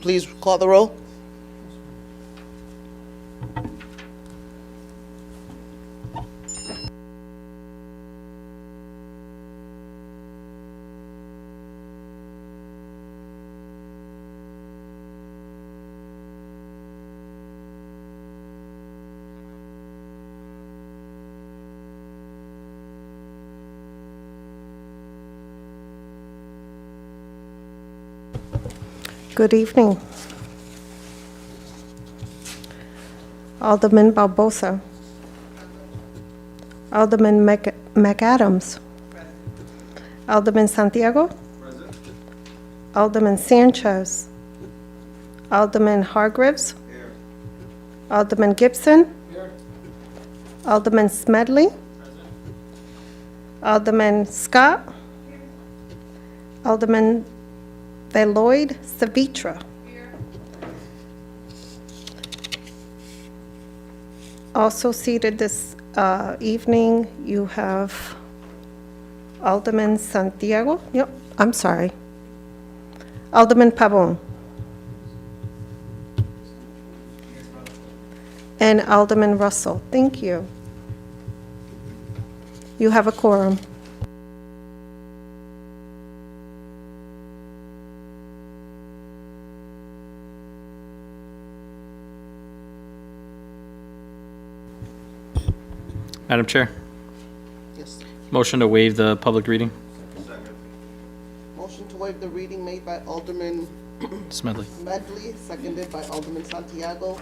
please call the roll? Good evening. Alderman Barbosa. Alderman McAdams. Alderman Santiago. Present. Alderman Sanchez. Alderman Hargreaves. Here. Alderman Gibson. Here. Alderman Smedley. Present. Alderman Scott. Alderman Lloyd Savitra. Also seated this evening, you have Alderman Santiago. Yep, I'm sorry. Alderman Pabon. And Alderman Russell. Thank you. You have a quorum. Madam Chair, Yes. motion to waive the public reading. Second. Motion to waive the reading made by Alderman Smedley. Medley, seconded by Alderman Santiago.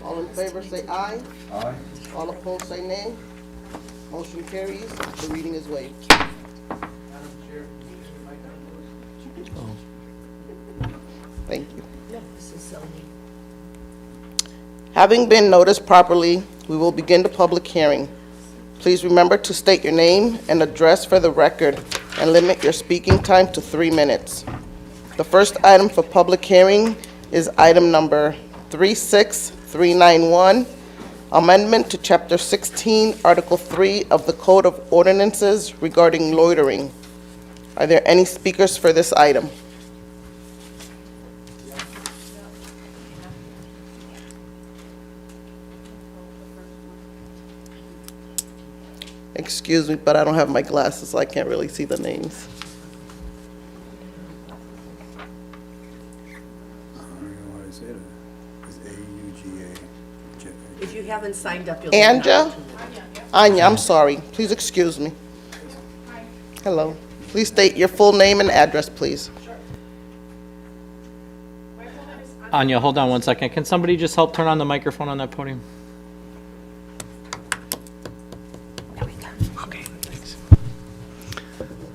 All in favor say aye. Aye. All opposed say nay. Motion carries. The reading is waived. Thank you. Having been noticed properly, we will begin the public hearing. Please remember to state your name and address for the record and limit your speaking time to 3 minutes. The first item for public hearing is item number 36391, amendment to Chapter 16, Article 3 of the Code of Ordinances regarding loitering. Are there any speakers for this item? Excuse me, but I don't have my glasses, so I can't really see the names. I don't know how to say that. It's A-U-G-A. If you haven't signed up, you'll be on Anja? Anya, I'm sorry. Please excuse me. Hello. Please state your full name and address, please. Anya, hold on one second. Can somebody just help turn on the microphone on that podium?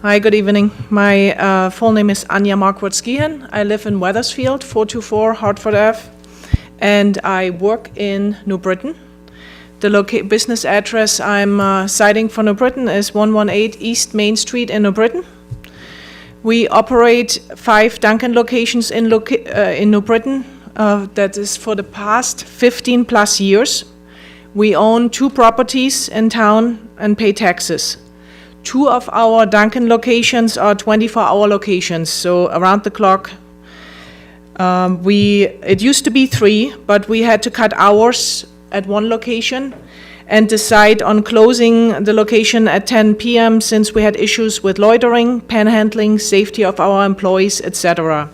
Hi, good evening. My full name is Anja Markwood-Skihan. I live in Weathersfield, 424 Hartford Ave, and I work in New Britain. The business address I'm citing for New Britain is 118 East Main Street in New Britain. We operate 5 Dunkin' locations in New Britain. That is for the past 15 plus years. We own 2 properties in town and pay taxes. 2 of our Dunkin' locations are 24-hour locations, so around the clock. It used to be 3, but we had to cut hours at 1 location and decide on closing the location at 10 p.m. since we had issues with loitering, panhandling, safety of our employees, etc.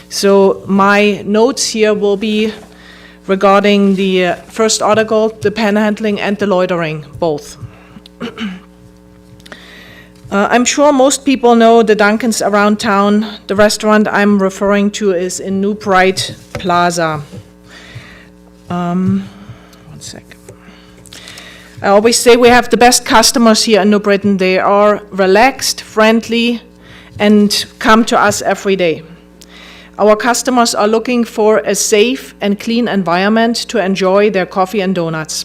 So my notes here will be regarding the first article, the panhandling and the loitering, both. I'm sure most people know the Dunkins around town. The restaurant I'm referring to is in New Bright Plaza. One sec. I always say we have the best customers here in New Britain. They are relaxed, friendly, and come to us every day. Our customers are looking for a safe and clean environment to enjoy their coffee and donuts.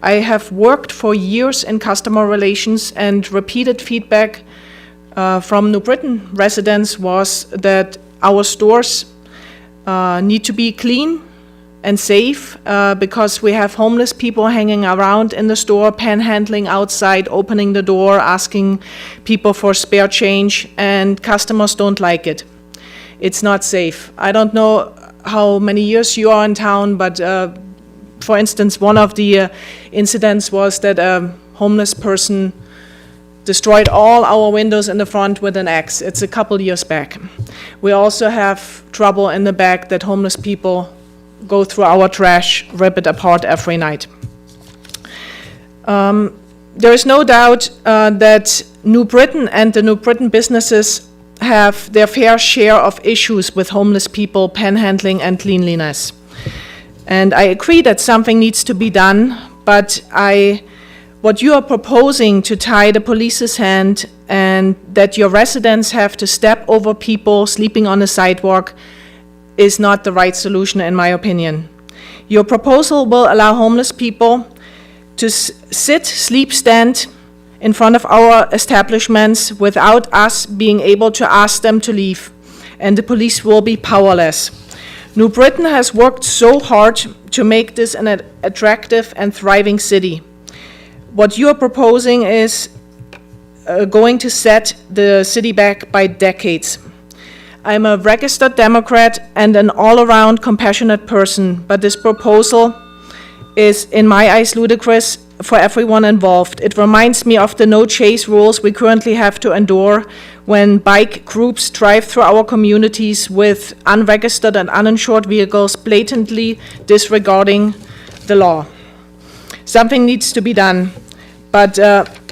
I have worked for years in customer relations, and repeated feedback from New Britain residents was that our stores need to be clean and safe because we have homeless people hanging around in the store, panhandling outside, opening the door, asking people for spare change, and customers don't like it. It's not safe. I don't know how many years you are in town, but for instance, one of the incidents was that a homeless person destroyed all our windows in the front with an axe. It's a couple years back. We also have trouble in the back that homeless people go through our trash, rip it apart every night. There is no doubt that New Britain and the New Britain businesses have their fair share of issues with homeless people, panhandling, and cleanliness. And I agree that something needs to be done, but what you are proposing to tie the police's hand and that your residents have to step over people sleeping on the sidewalk is not the right solution, in my opinion. Your proposal will allow homeless people to sit, sleep, stand in front of our establishments without us being able to ask them to leave, and the police will be powerless. New Britain has worked so hard to make this an attractive and thriving city. What you are proposing is going to set the city back by decades. I'm a registered Democrat and an all-around compassionate person, but this proposal is, in my eyes, ludicrous for everyone involved. It reminds me of the no-chase rules we currently have to endure when bike groups drive through our communities with unregistered and uninsured vehicles, blatantly disregarding the law. Something needs to be done, but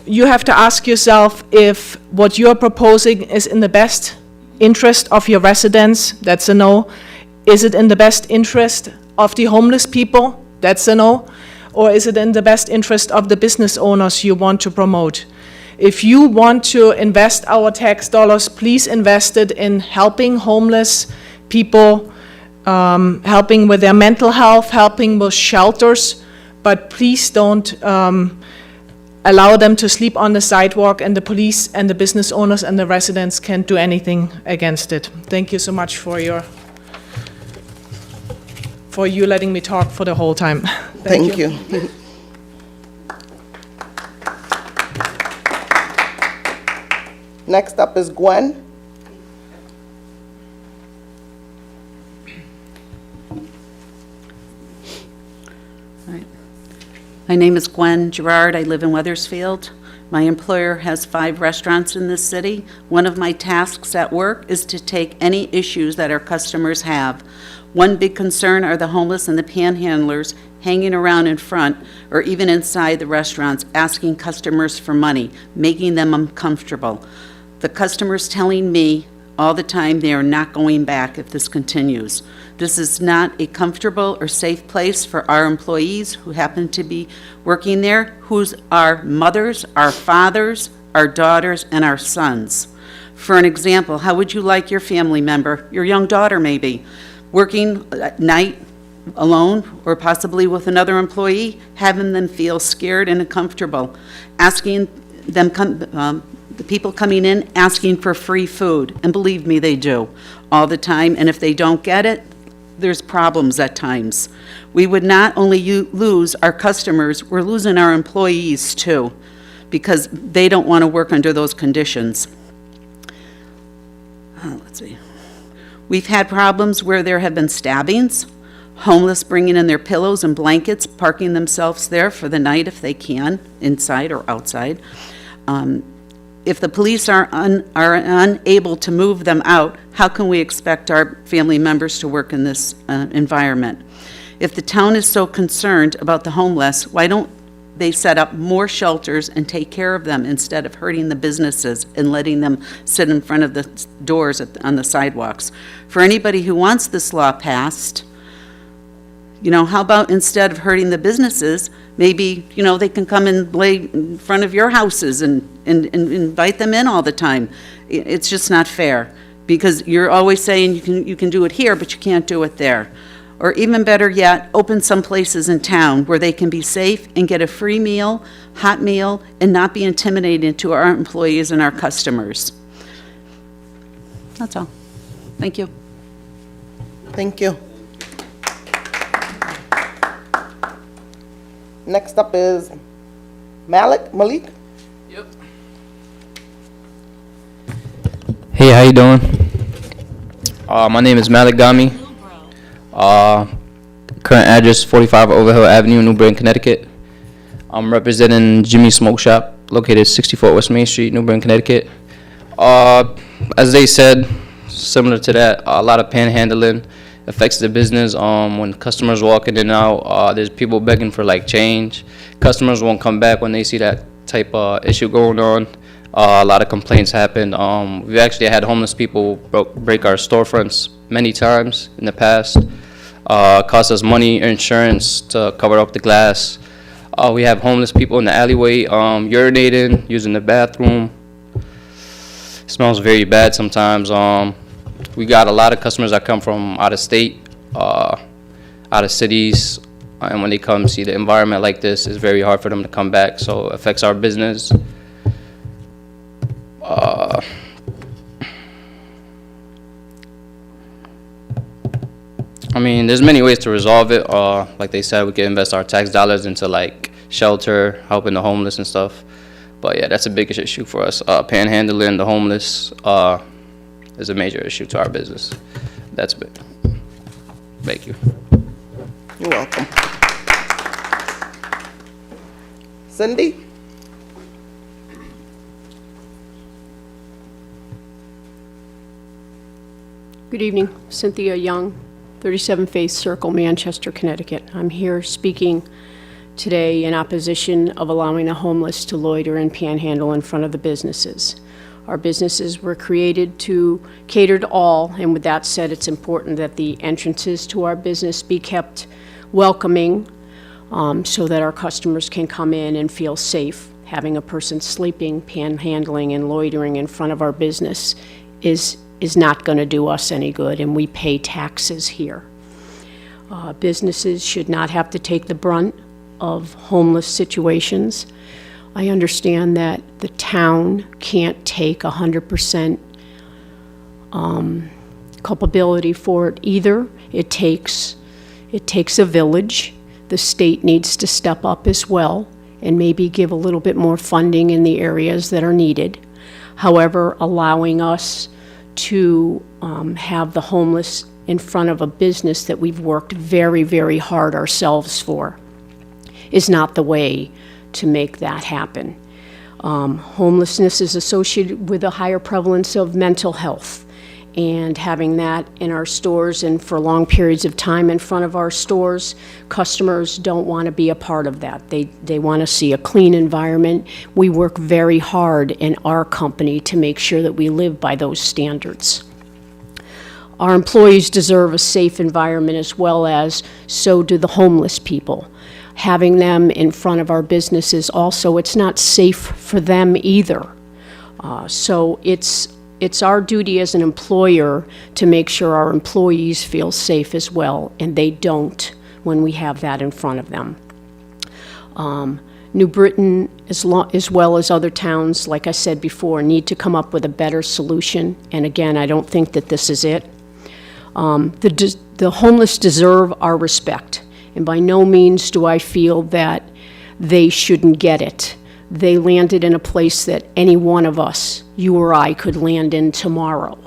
you have to ask yourself if what you're proposing is in the best interest of your residents. That's a no. Is it in the best interest of the homeless people? That's a no. Or is it in the best interest of the business owners you want to promote? If you want to invest our tax dollars, please invest it in helping homeless people, helping with their mental health, helping with shelters, but please don't allow them to sleep on the sidewalk, and the police and the business owners and the residents can't do anything against it. Thank you so much for you letting me talk for the whole time. Thank you. Next up is Gwen. My name is Gwen Gerard. I live in Weathersfield. My employer has 5 restaurants in this city. One of my tasks at work is to take any issues that our customers have. One big concern are the homeless and the panhandlers hanging around in front or even inside the restaurants asking customers for money, making them uncomfortable. The customers telling me all the time they are not going back if this continues. This is not a comfortable or safe place for our employees who happen to be working there, who's our mothers, our fathers, our daughters, and our sons. For an example, how would you like your family member, your young daughter maybe, working at night alone or possibly with another employee, having them feel scared and uncomfortable, asking them, the people coming in asking for free food, and believe me, they do all the time, and if they don't get it, there's problems at times. We would not only lose our customers, we're losing our employees too, because they don't want to work under those conditions. Let's see. We've had problems where there have been stabbings, homeless bringing in their pillows and blankets, parking themselves there for the night if they can, inside or outside. If the police are unable to move them out, how can we expect our family members to work in this environment? If the town is so concerned about the homeless, why don't they set up more shelters and take care of them instead of hurting the businesses and letting them sit in front of the doors on the sidewalks? For anybody who wants this law passed, how about instead of hurting the businesses, maybe, they can come and lay in front of your houses and invite them in all the time. It's just not fair, because you're always saying you can do it here, but you can't do it there. Or even better yet, open some places in town where they can be safe and get a free meal, hot meal, and not be intimidating to our employees and our customers. That's all. Thank you. Thank you. Next up is Malik? Yep. Hey, how you doing? My name is Malik Dami. Current address 45 Overhill Avenue, New Britain, Connecticut. I'm representing Jimmy's Smoke Shop, located 64 West Main Street, New Britain, Connecticut. As they said, similar to that, a lot of panhandling affects the business. When customers walk in and out, there's people begging for like change. Customers won't come back when they see that type of issue going on. A lot of complaints happen. We've actually had homeless people break our storefronts many times in the past. Cost us money, insurance to cover up the glass. We have homeless people in the alleyway urinating, using the bathroom. It smells very bad sometimes. We got a lot of customers that come from out of state, out of cities, and when they come see the environment like this, it's very hard for them to come back, so it affects our business. I mean, there's many ways to resolve it. Like they said, we can invest our tax dollars into like shelter, helping the homeless and stuff. But yeah, that's a big issue for us. Panhandling, the homeless, is a major issue to our business. That's big. Thank you. You're welcome. Cindy? Good evening, Cynthia Young, 37 Faith Circle, Manchester, Connecticut. I'm here speaking today in opposition of allowing the homeless to loiter and panhandle in front of the businesses. Our businesses were created to cater to all, and with that said, it's important that the entrances to our business be kept welcoming so that our customers can come in and feel safe. Having a person sleeping, panhandling, and loitering in front of our business is not going to do us any good, and we pay taxes here. Businesses should not have to take the brunt of homeless situations. I understand that the town can't take 100% culpability for it either. It takes a village. The state needs to step up as well and maybe give a little bit more funding in the areas that are needed. However, allowing us to have the homeless in front of a business that we've worked very, very hard ourselves for is not the way to make that happen. Homelessness is associated with a higher prevalence of mental health, and having that in our stores and for long periods of time in front of our stores, customers don't want to be a part of that. They want to see a clean environment. We work very hard in our company to make sure that we live by those standards. Our employees deserve a safe environment as well as so do the homeless people. Having them in front of our businesses also, it's not safe for them either. So it's our duty as an employer to make sure our employees feel safe as well, and they don't when we have that in front of them. New Britain, as well as other towns, like I said before, need to come up with a better solution, and again, I don't think that this is it. The homeless deserve our respect, and by no means do I feel that they shouldn't get it. They landed in a place that any one of us, you or I, could land in tomorrow,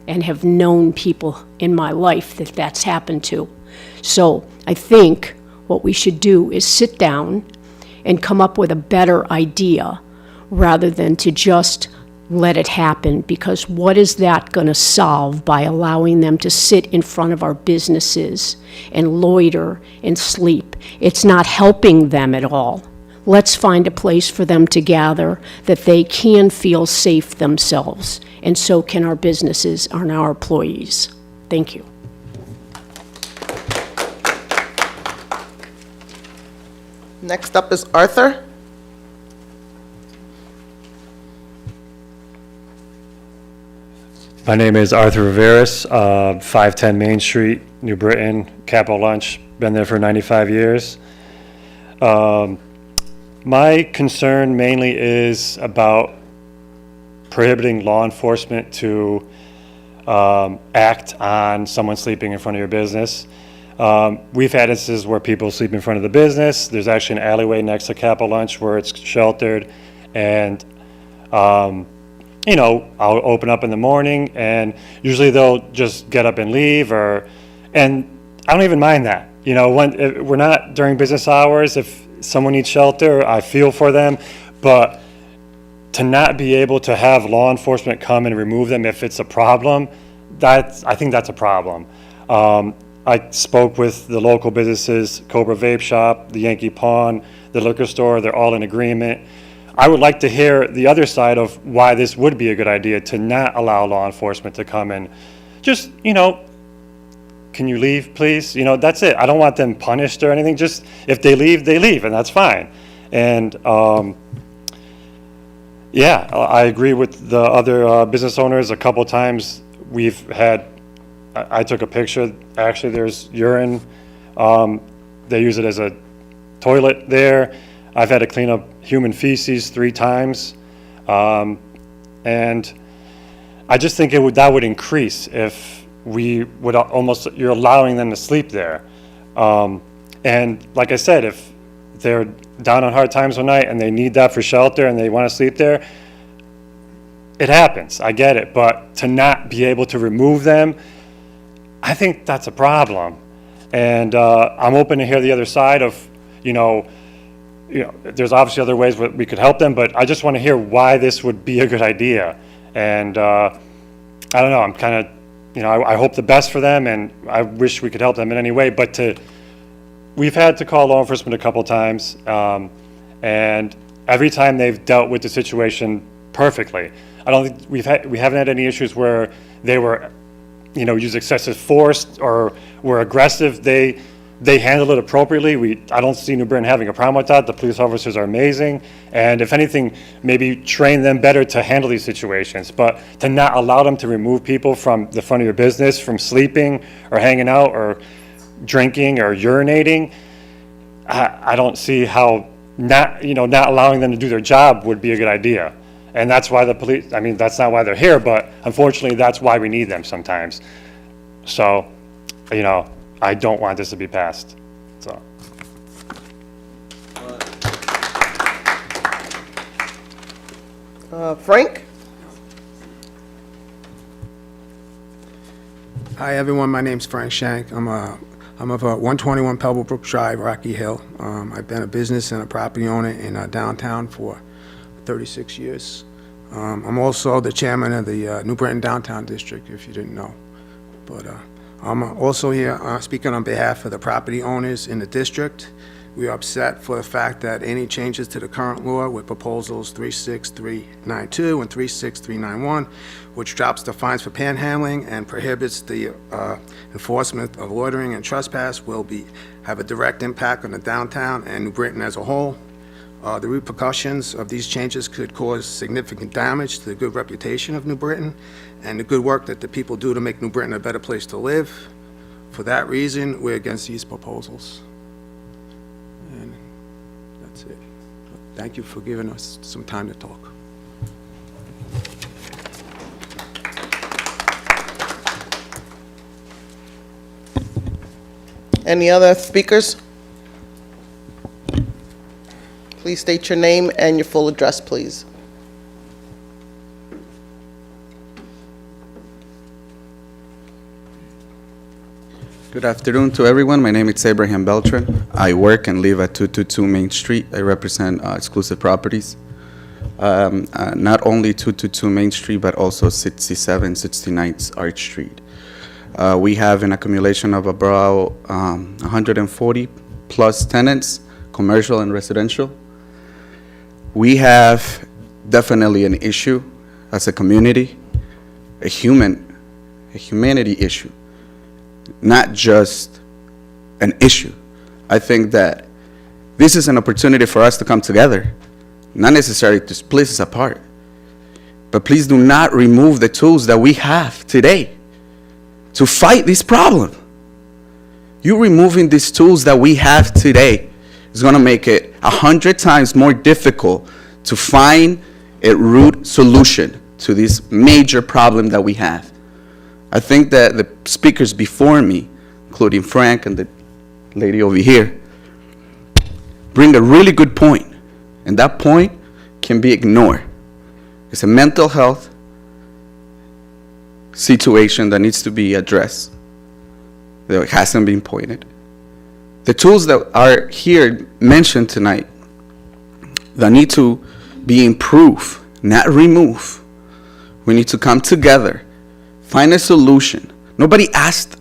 and have known people in my life that that's happened to. So I think what we should do is sit down and come up with a better idea rather than to just let it happen, because what is that going to solve by allowing them to sit in front of our businesses and loiter and sleep? It's not helping them at all. Let's find a place for them to gather that they can feel safe themselves, and so can our businesses and our employees. Thank you. Next up is Arthur. My name is Arthur Riveras, 510 Main Street, New Britain, Capital Lunch. Been there for 95 years. My concern mainly is about prohibiting law enforcement to act on someone sleeping in front of your business. We've had instances where people sleep in front of the business. There's actually an alleyway next to Capital Lunch where it's sheltered, and you know, I'll open up in the morning, and usually they'll just get up and leave, and I don't even mind that. You know, if we're not during business hours. If someone needs shelter, I feel for them, but to not be able to have law enforcement come and remove them if it's a problem, I think that's a problem. I spoke with the local businesses, Cobra Vape Shop, the Yankee Pawn, the liquor store, they're all in agreement. I would like to hear the other side of why this would be a good idea to not allow law enforcement to come and just, you know, can you leave, please? You know, that's it. I don't want them punished or anything. Just if they leave, and that's fine. And yeah, I agree with the other business owners. A couple times we've had, I took a picture. Actually, there's urine. They use it as a toilet there. I've had to clean up human feces 3 times. And I just think that would increase if we would you're allowing them to sleep there. And like I said, if they're down on hard times one night and they need that for shelter and they want to sleep there, it happens. I get it. But to not be able to remove them, I think that's a problem. And I'm open to hear the other side of, you know, there's obviously other ways we could help them, but I just want to hear why this would be a good idea. And I don't know, I'm kind of, you know, I hope the best for them, and I wish we could help them in any way, but we've had to call law enforcement a couple times, and every time they've dealt with the situation perfectly. I don't think we haven't had any issues where they were, you know, use excessive force or were aggressive. They handle it appropriately. I don't see New Britain having a problem with that. The police officers are amazing. And if anything, maybe train them better to handle these situations. But to not allow them to remove people from the front of your business, from sleeping or hanging out or drinking or urinating, I don't see how not allowing them to do their job would be a good idea. And that's why the police, I mean, that's not why they're here, but unfortunately, that's why we need them sometimes. So, you know, I don't want this to be passed, so. Frank? Hi, everyone. My name's Frank Shank. I'm of 121 Pebblebrook Drive, Rocky Hill. I've been a business and a property owner in downtown for 36 years. I'm also the chairman of the New Britain Downtown District, if you didn't know. But I'm also here speaking on behalf of the property owners in the district. We are upset for the fact that any changes to the current law with proposals 36392 and 36391, which drops the fines for panhandling and prohibits the enforcement of loitering and trespass, will have a direct impact on the downtown and New Britain as a whole. The repercussions of these changes could cause significant damage to the good reputation of New Britain and the good work that the people do to make New Britain a better place to live. For that reason, we're against these proposals. And that's it. Thank you for giving us some time to talk. Any other speakers? Please state your name and your full address, please. Good afternoon to everyone. My name is Abraham Beltran. I work and live at 222 Main Street. I represent exclusive properties. Not only 222 Main Street, but also 67, 69th Arch Street. We have an accumulation of about 140 plus tenants, commercial and residential. We have definitely an issue as a community, a humanity issue, not just an issue. I think that this is an opportunity for us to come together, not necessarily to split us apart, but please do not remove the tools that we have today to fight this problem. You removing these tools that we have today is going to make it 100 times more difficult to find a root solution to this major problem that we have. I think that the speakers before me, including Frank and the lady over here, bring a really good point, and that point can be ignored. It's a mental health situation that needs to be addressed. that hasn't been pointed. The tools that are here mentioned tonight that need to be improved, not removed. We need to come together, find a solution. Nobody asked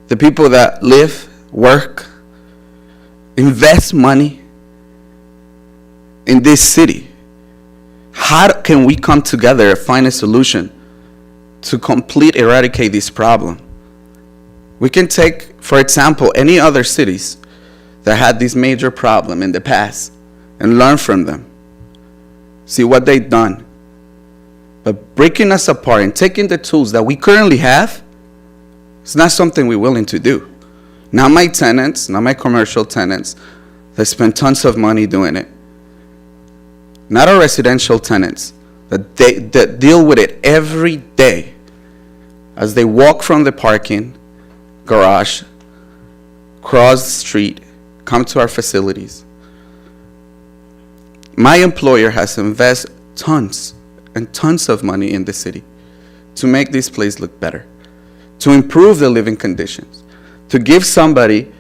the people that live, work, invest money in this city. How can we come together and find a solution to eradicate this problem? We can take, for example, any other cities that had this major problem in the past and learn from them. See what they've done. But breaking us apart and taking the tools that we currently have, it's not something we're willing to do. Not my tenants, not my commercial tenants that spend tons of money doing it. Not our residential tenants that deal with it every day as they walk from the parking garage, cross the street, come to our facilities. My employer has invested tons and tons of money in the city to make this place look better, to improve the living conditions, to give somebody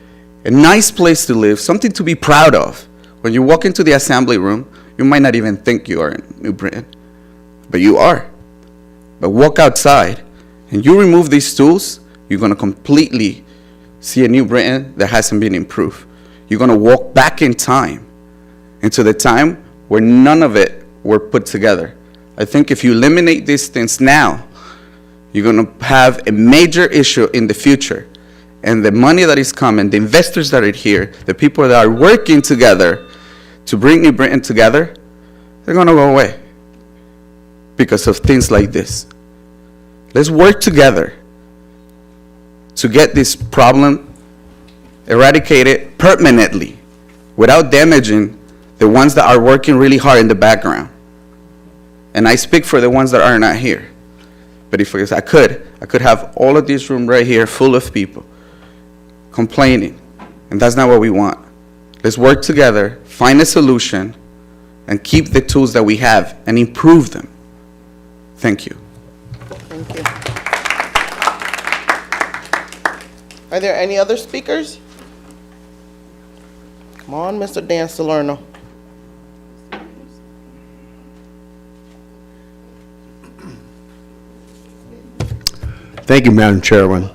a nice place to live, something to be proud of. When you walk into the assembly room, you might not even think you are in New Britain, but you are. But walk outside and you remove these tools, you're going to completely see a New Britain that hasn't been improved. You're going to walk back in time into the time where none of it were put together. I think if you eliminate these things now, you're going to have a major issue in the future. And the money that is coming, the investors that are here, the people that are working together to bring New Britain together, they're going to go away because of things like this. Let's work together to get this problem eradicated permanently without damaging the ones that are working really hard in the background. And I speak for the ones that are not here. But if I could have all of this room right here full of people complaining, and that's not what we want. Let's work together, find a solution, and keep the tools that we have and improve them. Thank you. Thank you. Are there any other speakers? Come on, Mr. Dan Salerno. Thank you, Madam Chairman.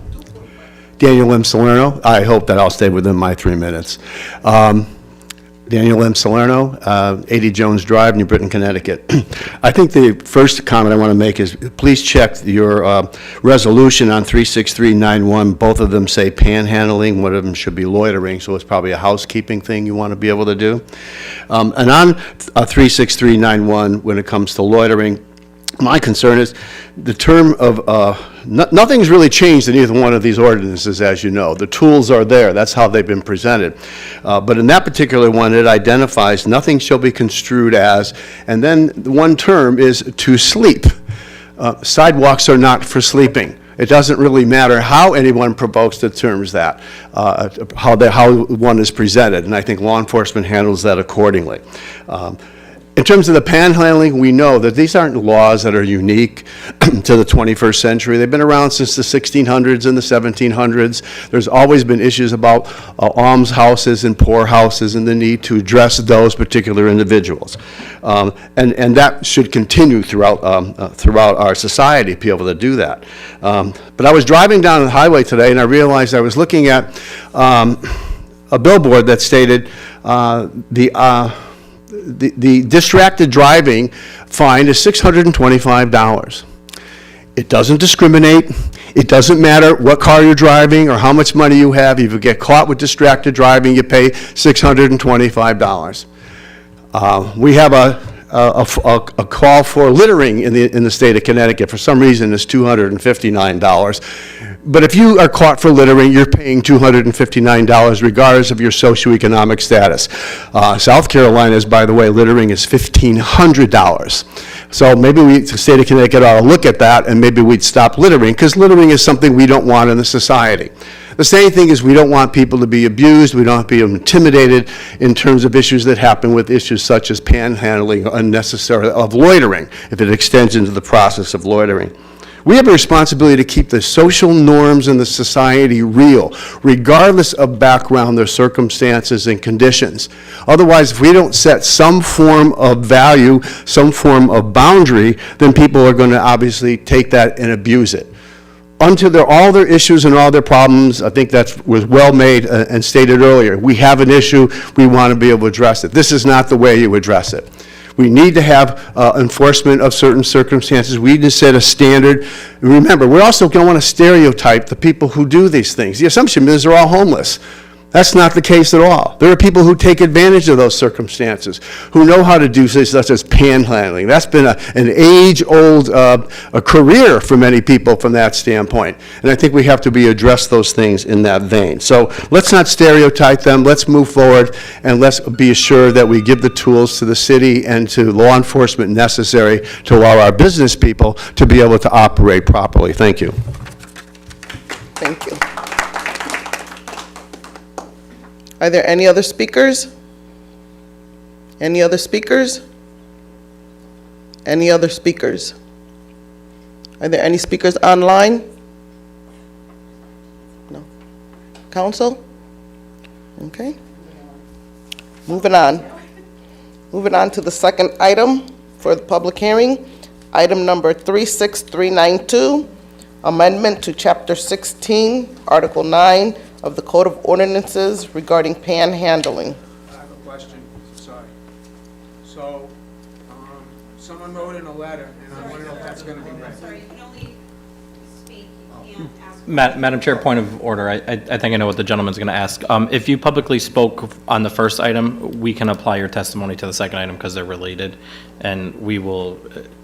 Daniel M. Salerno. I hope that I'll stay within my 3 minutes. Daniel M. Salerno, 80 Jones Drive, New Britain, Connecticut. I think the first comment I want to make is please check your resolution on 36391. Both of them say panhandling. One of them should be loitering, so it's probably a housekeeping thing you want to be able to do. And on 36391, when it comes to loitering, my concern is the term of, nothing's really changed in either one of these ordinances, as you know. The tools are there. That's how they've been presented. But in that particular one, it identifies nothing shall be construed as, and then one term is to sleep. Sidewalks are not for sleeping. It doesn't really matter how anyone provokes the terms that, how one is presented, and I think law enforcement handles that accordingly. In terms of the panhandling, we know that these aren't laws that are unique to the 21st century. They've been around since the 1600s and the 1700s. There's always been issues about almshouses and poorhouses and the need to address those particular individuals. And that should continue throughout our society to be able to do that. But I was driving down the highway today and I realized I was looking at a billboard that stated the distracted driving fine is $625. It doesn't discriminate. It doesn't matter what car you're driving or how much money you have. If you get caught with distracted driving, you pay $625. We have a call for littering in the state of Connecticut. For some reason, it's $259. But if you are caught for littering, you're paying $259 regardless of your socioeconomic status. South Carolina's, by the way, littering is $1,500. So maybe the state of Connecticut ought to look at that and maybe we'd stop littering, because littering is something we don't want in the society. The same thing is we don't want people to be abused, we don't want to be intimidated in terms of issues that happen with issues such as panhandling, unnecessary, of loitering, if it extends into the process of loitering. We have a responsibility to keep the social norms in the society real, regardless of background, their circumstances, and conditions. Otherwise, if we don't set some form of value, some form of boundary, then people are going to obviously take that and abuse it. Unto all their issues and all their problems, I think that was well made and stated earlier. We have an issue, we want to be able to address it. This is not the way you address it. We need to have enforcement of certain circumstances. We need to set a standard. And remember, we also don't want to stereotype the people who do these things. The assumption is they're all homeless. That's not the case at all. There are people who take advantage of those circumstances, who know how to do things such as panhandling. That's been an age-old a career for many people from that standpoint. And I think we have to address those things in that vein. So let's not stereotype them. Let's move forward, and let's be assured that we give the tools to the city and to law enforcement necessary to allow our business people to be able to operate properly. Thank you. Thank you. Are there any other speakers? Any other speakers? Any other speakers? Are there any speakers online? No. Council? Okay. Moving on. Moving on to the second item for the public hearing. Item number 36392, amendment to Chapter 16, Article 9 of the Code of Ordinances regarding panhandling. I have a question, sorry. So, someone wrote in a letter, and I want to know if that's going to be read. Sorry, you can only speak, you can't ask. Madam Chair, point of order. I think I know what the gentleman's going to ask. If you publicly spoke on the first item, we can apply your testimony to the second item because they're related, and we will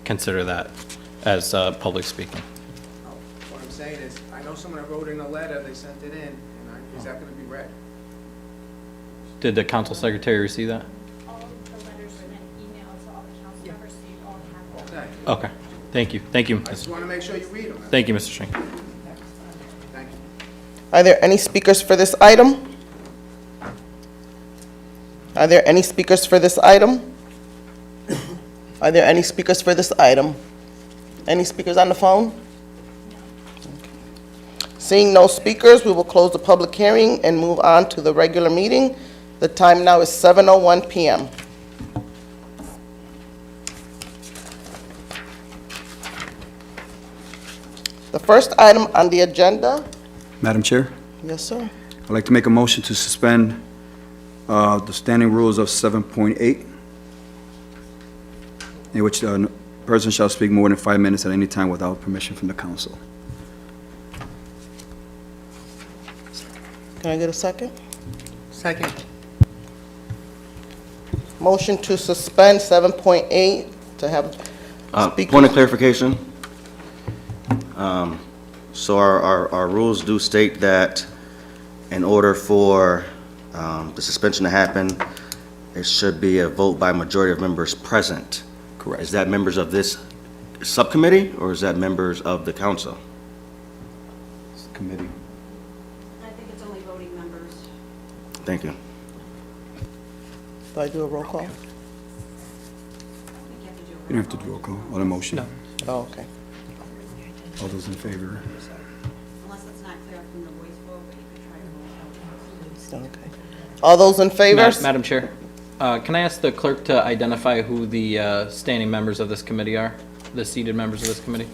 consider that as public speaking. What I'm saying is, I know someone wrote in a letter, they sent it in, is that going to be read? Did the council secretary receive that? All of the letters and emails, all the council members, so you all have them. Okay. Okay. Thank you. Thank you. I just want to make sure you read them. Thank you, Mr. Shrink. Thank you. Are there any speakers for this item? Are there any speakers for this item? Are there any speakers for this item? Any speakers on the phone? Seeing no speakers, we will close the public hearing and move on to the regular meeting. The time now is 7:01 p.m. The first item on the agenda, Madam Chair, yes, sir. I'd like to make a motion to suspend the standing rules of 7.8, in which the person shall speak more than 5 minutes at any time without permission from the council. Can I get a second? Second. Motion to suspend 7.8 to have speakers. Point of clarification. So our rules do state that in order for the suspension to happen, it should be a vote by majority of members present. Correct. Is that members of this subcommittee, or is that members of the council? Committee. I think it's only voting members. Thank you. Do I do a roll call? I think you have to do a You don't have to do a roll call on a motion. No. Oh, okay. All those in favor? unless it's not clear from the voice vote, but you could try to roll it out. Okay. All those in favor? Madam Chair, can I ask the clerk to identify who the standing members of this committee are, the seated members of this committee?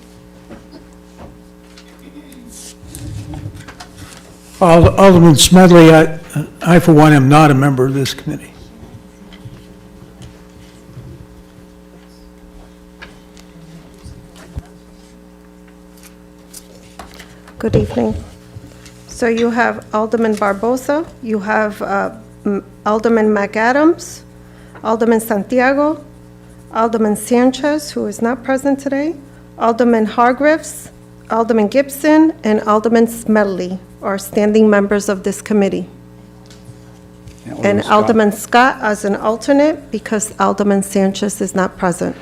Alderman Smedley, I for one am not a member of this committee. Good evening. So you have Alderman Barbosa, you have Alderman McAdams, Alderman Santiago, Alderman Sanchez, who is not present today, Alderman Hargreaves, Alderman Gibson, and Alderman Smedley are standing members of this committee. And Alderman Scott as an alternate because Alderman Sanchez is not present.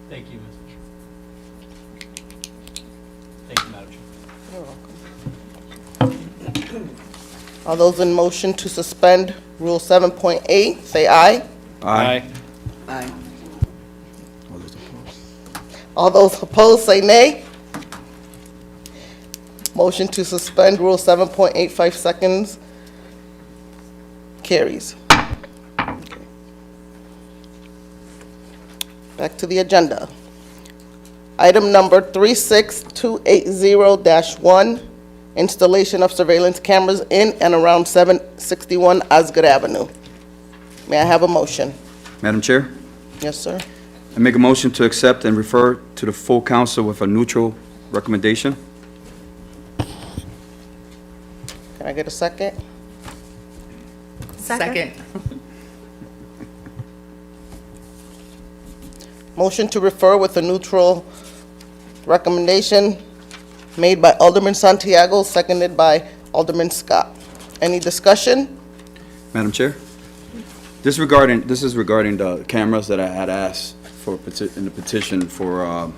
Thank you, Mr. Chair. Thank you, Madam Chair. All those in motion to suspend Rule 7.8, say aye. Aye. Aye. All those opposed? All those opposed say nay. Motion to suspend Rule 7.85 seconds carries. Back to the agenda. Item number 36280-1, installation of surveillance cameras in and around 761 Osgood Avenue. May I have a motion? Madam Chair, Yes, sir. I make a motion to accept and refer to the full council with a neutral recommendation. Can I get a second? Second. Motion to refer with a neutral recommendation made by Alderman Santiago, seconded by Alderman Scott. Any discussion? Madam Chair, this is regarding the cameras that I had asked for in the petition for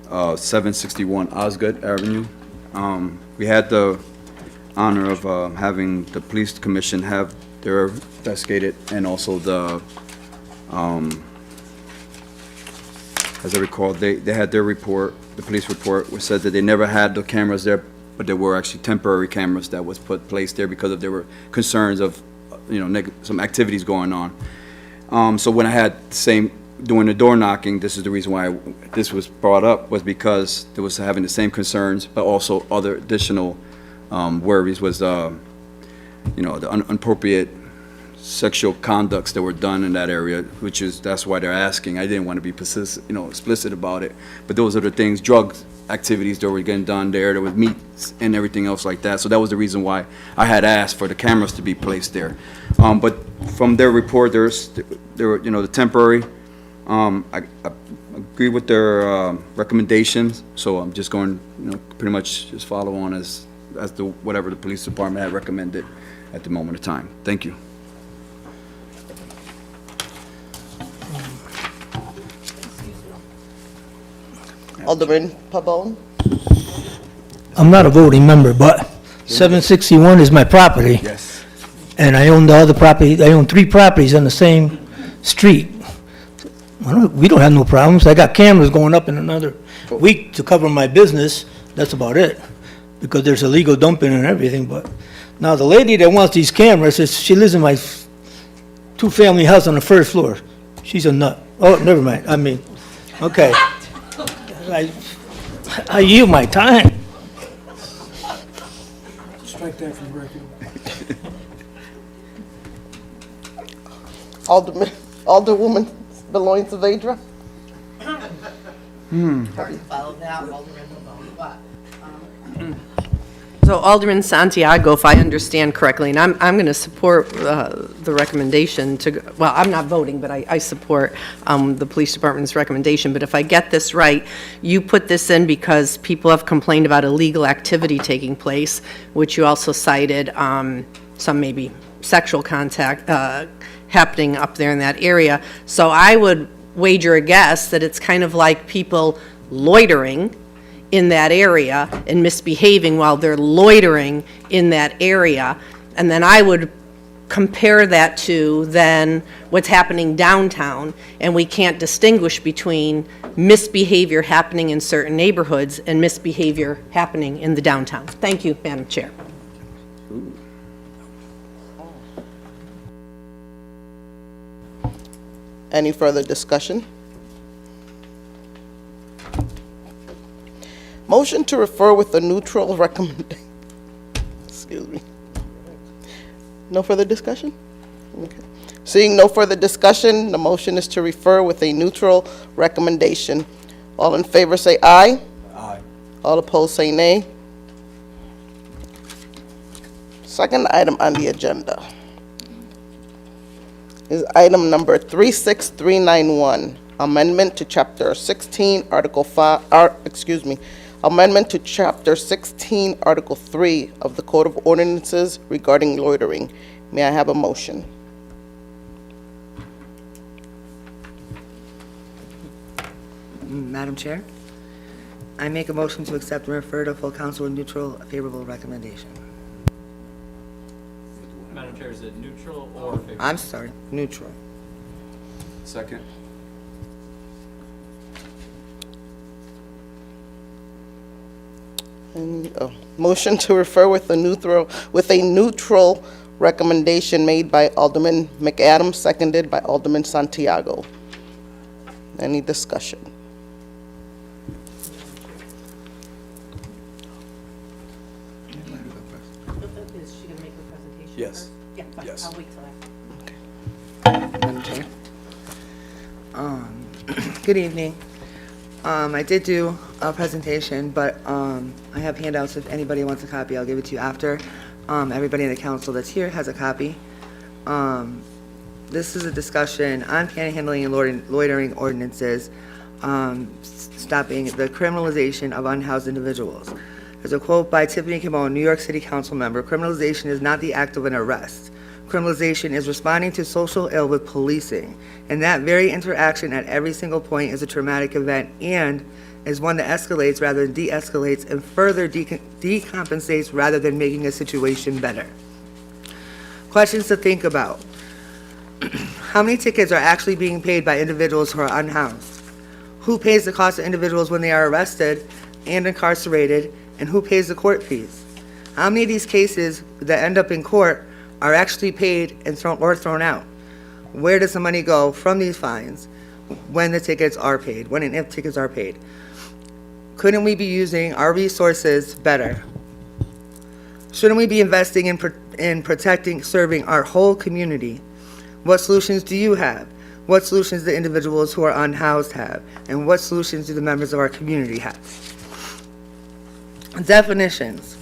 761 Osgood Avenue. We had the honor of having the police commission have their investigated, and also the, as I recall, they had their report, the police report, which said that they never had the cameras there, but there were actually temporary cameras that was placed there because there were concerns of, some activities going on. So when I had doing the door knocking, this is the reason why this was brought up, was because there was having the same concerns, but also other additional worries was, the inappropriate sexual conducts that were done in that area, that's why they're asking. I didn't want to be explicit about it, but those are the things, drug activities that were getting done there. There was meats and everything else like that. So that was the reason why I had asked for the cameras to be placed there. But from their report, there were, the temporary. I agree with their recommendations. So I'm just going, pretty much just follow on as to whatever the police department had recommended at the moment of time. Thank you. Alderman Pabon? I'm not a voting member, but 761 is my property. Yes. And I own the other property, I own 3 properties on the same street. We don't have no problems. I got cameras going up in another week to cover my business. That's about it. Because there's illegal dumping and everything, but now the lady that wants these cameras, she lives in my 2-family house on the 1st floor. She's a nut. Oh, never mind. Okay. I yield my time. Strike that from the record. Alderwoman Beloin Saavedra? So Alderman Santiago, if I understand correctly, and I'm going to support the recommendation well, I'm not voting, but I support the police department's recommendation. But if I get this right, you put this in because people have complained about illegal activity taking place, which you also cited some maybe sexual contact happening up there in that area. So I would wager a guess that it's kind of like people loitering in that area and misbehaving while they're loitering in that area. And then I would compare that to then what's happening downtown, and we can't distinguish between misbehavior happening in certain neighborhoods and misbehavior happening in the downtown. Thank you, Madam Chair. Any further discussion? Motion to refer with a neutral recommendation. Excuse me. No further discussion? Okay. Seeing no further discussion, the motion is to refer with a neutral recommendation. All in favor say aye. Aye. All opposed say nay. Second item on the agenda is item number 36391, amendment to Chapter 16, Article 5, amendment to Chapter 16, Article 3 of the Code of Ordinances regarding loitering. May I have a motion? Madam Chair, I make a motion to accept and refer to full council with neutral favorable recommendation. Madam Chair, is it neutral or favorable? I'm sorry, neutral. Second. Motion to refer with a neutral recommendation made by Alderman McAdams, seconded by Alderman Santiago. Any discussion? Is she going to make her presentation? Yes. Yeah, fine. Yes. I'll wait till after. Madam Chair. Good evening. I did do a presentation, but I have handouts. If anybody wants a copy, I'll give it to you after. Everybody in the council that's here has a copy. This is a discussion on panhandling and loitering ordinances, stopping the criminalization of unhoused individuals. There's a quote by Tiffany Kimon, New York City Council member: "Criminalization is not the act of an arrest. Criminalization is responding to social ill with policing, and that very interaction at every single point is a traumatic event and is one that escalates rather than de-escalates and further decompensates rather than making a situation better." Questions to think about. How many tickets are actually being paid by individuals who are unhoused? Who pays the cost of individuals when they are arrested and incarcerated, and who pays the court fees? How many of these cases that end up in court are actually paid and thrown out? Where does the money go from these fines when the tickets are paid, when and if tickets are paid? Couldn't we be using our resources better? Shouldn't we be investing in protecting, serving our whole community? What solutions do you have? What solutions do individuals who are unhoused have? And what solutions do the members of our community have? Definitions.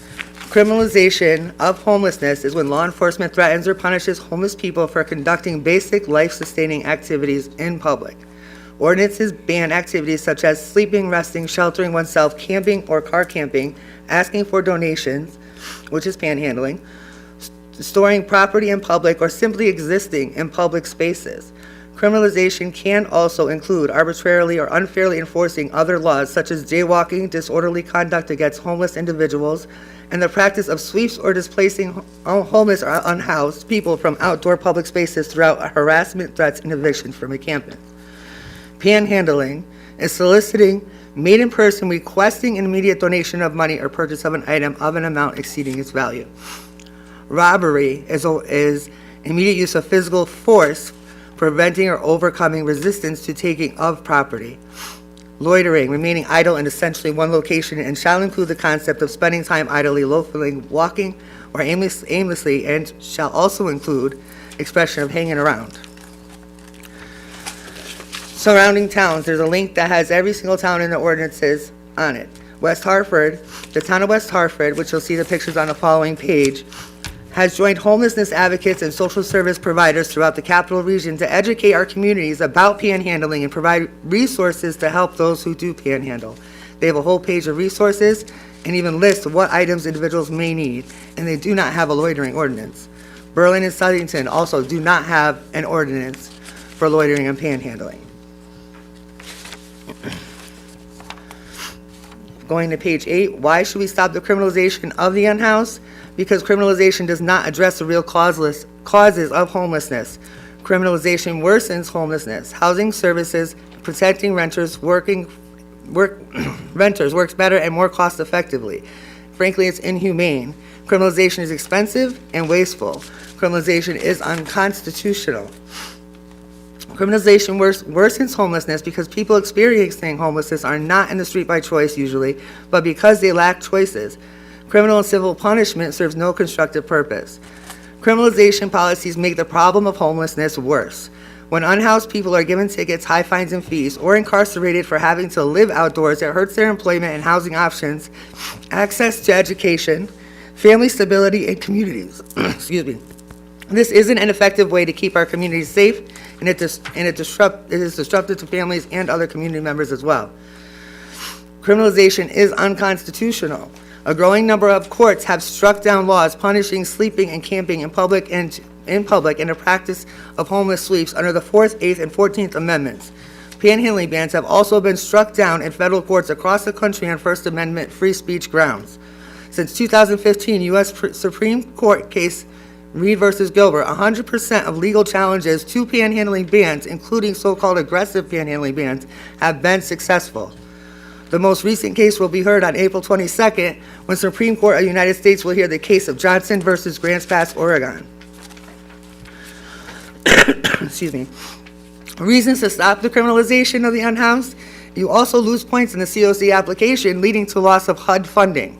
Criminalization of homelessness is when law enforcement threatens or punishes homeless people for conducting basic life-sustaining activities in public. Ordinances ban activities such as sleeping, resting, sheltering oneself, camping or car camping, asking for donations, which is panhandling, storing property in public, or simply existing in public spaces. Criminalization can also include arbitrarily or unfairly enforcing other laws such as jaywalking, disorderly conduct against homeless individuals, and the practice of sweeps or displacing homeless or unhoused people from outdoor public spaces throughout harassment, threats, and eviction from a campus. Panhandling is soliciting, made in person, requesting an immediate donation of money or purchase of an item of an amount exceeding its value. Robbery is immediate use of physical force, preventing or overcoming resistance to taking of property. Loitering, remaining idle in essentially one location, and shall include the concept of spending time idly, loafing, walking, or aimlessly, and shall also include expression of hanging around. Surrounding towns, there's a link that has every single town in the ordinances on it. West Hartford, the town of West Hartford, which you'll see the pictures on the following page, has joined homelessness advocates and social service providers throughout the capital region to educate our communities about panhandling and provide resources to help those who do panhandle. They have a whole page of resources and even list what items individuals may need, and they do not have a loitering ordinance. Berlin and Southington also do not have an ordinance for loitering and panhandling. Going to page 8, why should we stop the criminalization of the unhoused? Because criminalization does not address the real causes of homelessness. Criminalization worsens homelessness. Housing services, protecting renters works better and more cost effectively. Frankly, it's inhumane. Criminalization is expensive and wasteful. Criminalization is unconstitutional. Criminalization worsens homelessness because people experiencing homelessness are not in the street by choice usually, but because they lack choices. Criminal and civil punishment serves no constructive purpose. Criminalization policies make the problem of homelessness worse. When unhoused people are given tickets, high fines and fees, or incarcerated for having to live outdoors, it hurts their employment and housing options, access to education, family stability, and communities. Excuse me. This isn't an effective way to keep our communities safe, and it is disruptive to families and other community members as well. Criminalization is unconstitutional. A growing number of courts have struck down laws punishing sleeping and camping in public and the practice of homeless sweeps under the 4th, 8th, and 14th Amendments. Panhandling bans have also been struck down in federal courts across the country on First Amendment free speech grounds. Since 2015, U.S. Supreme Court case Reed versus Gilbert, 100% of legal challenges to panhandling bans, including so-called aggressive panhandling bans, have been successful. The most recent case will be heard on April 22nd, when Supreme Court of the United States will hear the case of Johnson versus Grants Pass, Oregon. Excuse me. Reasons to stop the criminalization of the unhoused: you also lose points in the COC application, leading to loss of HUD funding.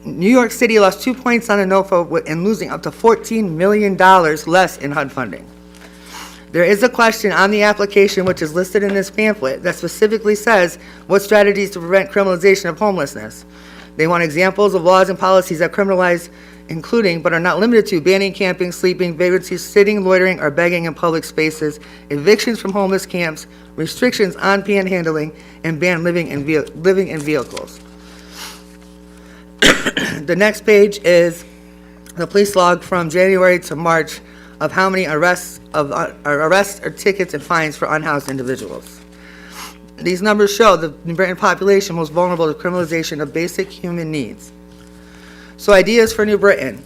New York City lost 2 points on a NOFA and losing up to $14 million less in HUD funding. There is a question on the application, which is listed in this pamphlet, that specifically says what strategies to prevent criminalization of homelessness. They want examples of laws and policies that criminalize, including but are not limited to banning camping, sleeping, vagrancy, sitting, loitering, or begging in public spaces, evictions from homeless camps, restrictions on panhandling, and ban living in vehicles. The next page is the police log from January to March of how many arrests or tickets and fines for unhoused individuals. These numbers show the New Britain population most vulnerable to criminalization of basic human needs. So ideas for New Britain: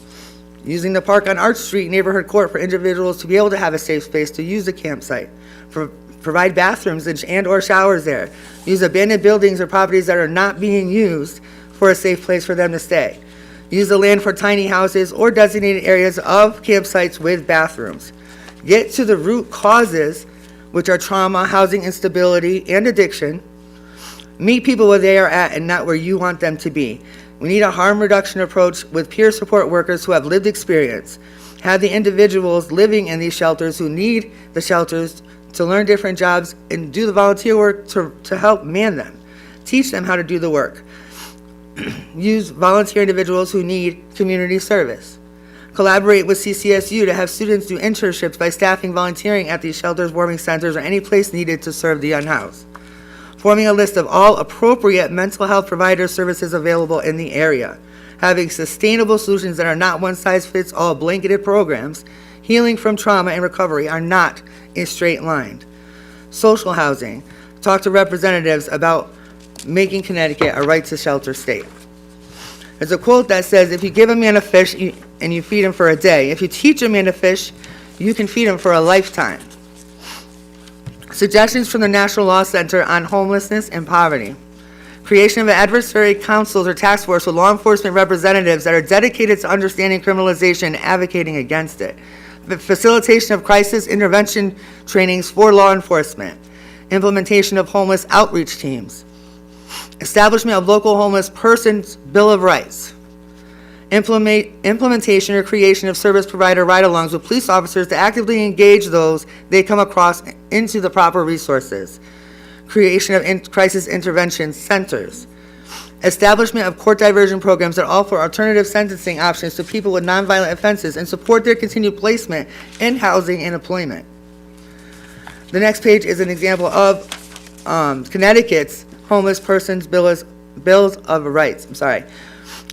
using the park on Arch Street neighborhood court for individuals to be able to have a safe space to use the campsite, provide bathrooms and or showers there, use abandoned buildings or properties that are not being used for a safe place for them to stay, use the land for tiny houses or designated areas of campsites with bathrooms. Get to the root causes, which are trauma, housing instability, and addiction. Meet people where they are at and not where you want them to be. We need a harm reduction approach with peer support workers who have lived experience. Have the individuals living in these shelters who need the shelters to learn different jobs and do the volunteer work to help man them. Teach them how to do the work. Use volunteer individuals who need community service. Collaborate with CCSU to have students do internships by staffing volunteering at these shelters, warming centers, or any place needed to serve the unhoused. Forming a list of all appropriate mental health provider services available in the area. Having sustainable solutions that are not one-size-fits-all blanketed programs. Healing from trauma and recovery are not a straight line. Social housing. Talk to representatives about making Connecticut a right-to-shelter state. There's a quote that says, if you give a man a fish and you feed him for a day, if you teach a man to fish, you can feed him for a lifetime. Suggestions from the National Law Center on Homelessness and Poverty. Creation of adversary councils or task force with law enforcement representatives that are dedicated to understanding criminalization and advocating against it. The facilitation of crisis intervention trainings for law enforcement. Implementation of homeless outreach teams. Establishment of local homeless persons Bill of Rights. Implementation or creation of service provider ride-alongs with police officers to actively engage those they come across into the proper resources. Creation of crisis intervention centers. Establishment of court diversion programs that offer alternative sentencing options to people with nonviolent offenses and support their continued placement in housing and employment. The next page is an example of Connecticut's Homeless Persons Bills of Rights.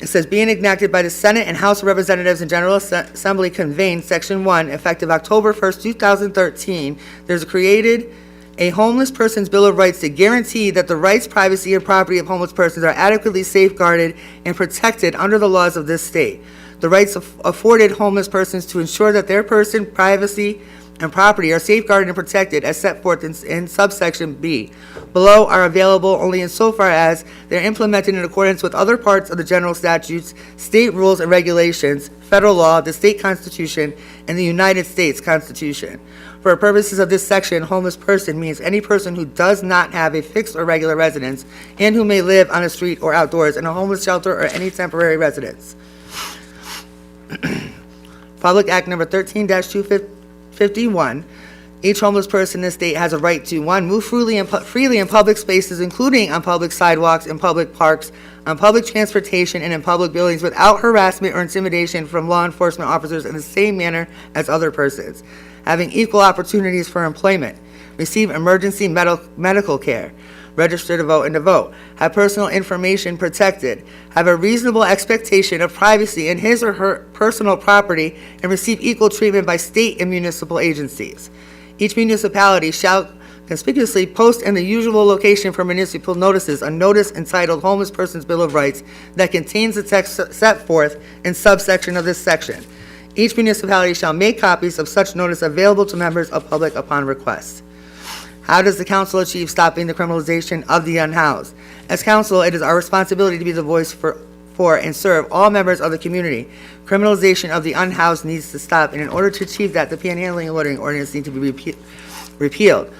It says, being enacted by the Senate and House of Representatives and General Assembly convened, Section 1, effective October 1st, 2013, there's created a Homeless Persons Bill of Rights to guarantee that the rights, privacy, and property of homeless persons are adequately safeguarded and protected under the laws of this state. The rights afforded homeless persons to ensure that their person, privacy, and property are safeguarded and protected as set forth in subsection B. Below are available only insofar as they're implemented in accordance with other parts of the general statutes, state rules and regulations, federal law, the state constitution, and the United States Constitution. For purposes of this section, homeless person means any person who does not have a fixed or regular residence and who may live on a street or outdoors in a homeless shelter or any temporary residence. Public Act number 13-251, each homeless person in this state has a right to, 1, move freely in public spaces, including on public sidewalks, in public parks, on public transportation, and in public buildings without harassment or intimidation from law enforcement officers in the same manner as other persons. Having equal opportunities for employment, receive emergency medical care, register to vote and to vote, have personal information protected, have a reasonable expectation of privacy in his or her personal property, and receive equal treatment by state and municipal agencies. Each municipality shall conspicuously post in the usual location for municipal notices a notice entitled Homeless Persons Bill of Rights that contains the text set forth in subsection of this section. Each municipality shall make copies of such notice available to members of public upon request. How does the council achieve stopping the criminalization of the unhoused? As council, it is our responsibility to be the voice for and serve all members of the community. Criminalization of the unhoused needs to stop, and in order to achieve that, the panhandling and loitering ordinance need to be repealed.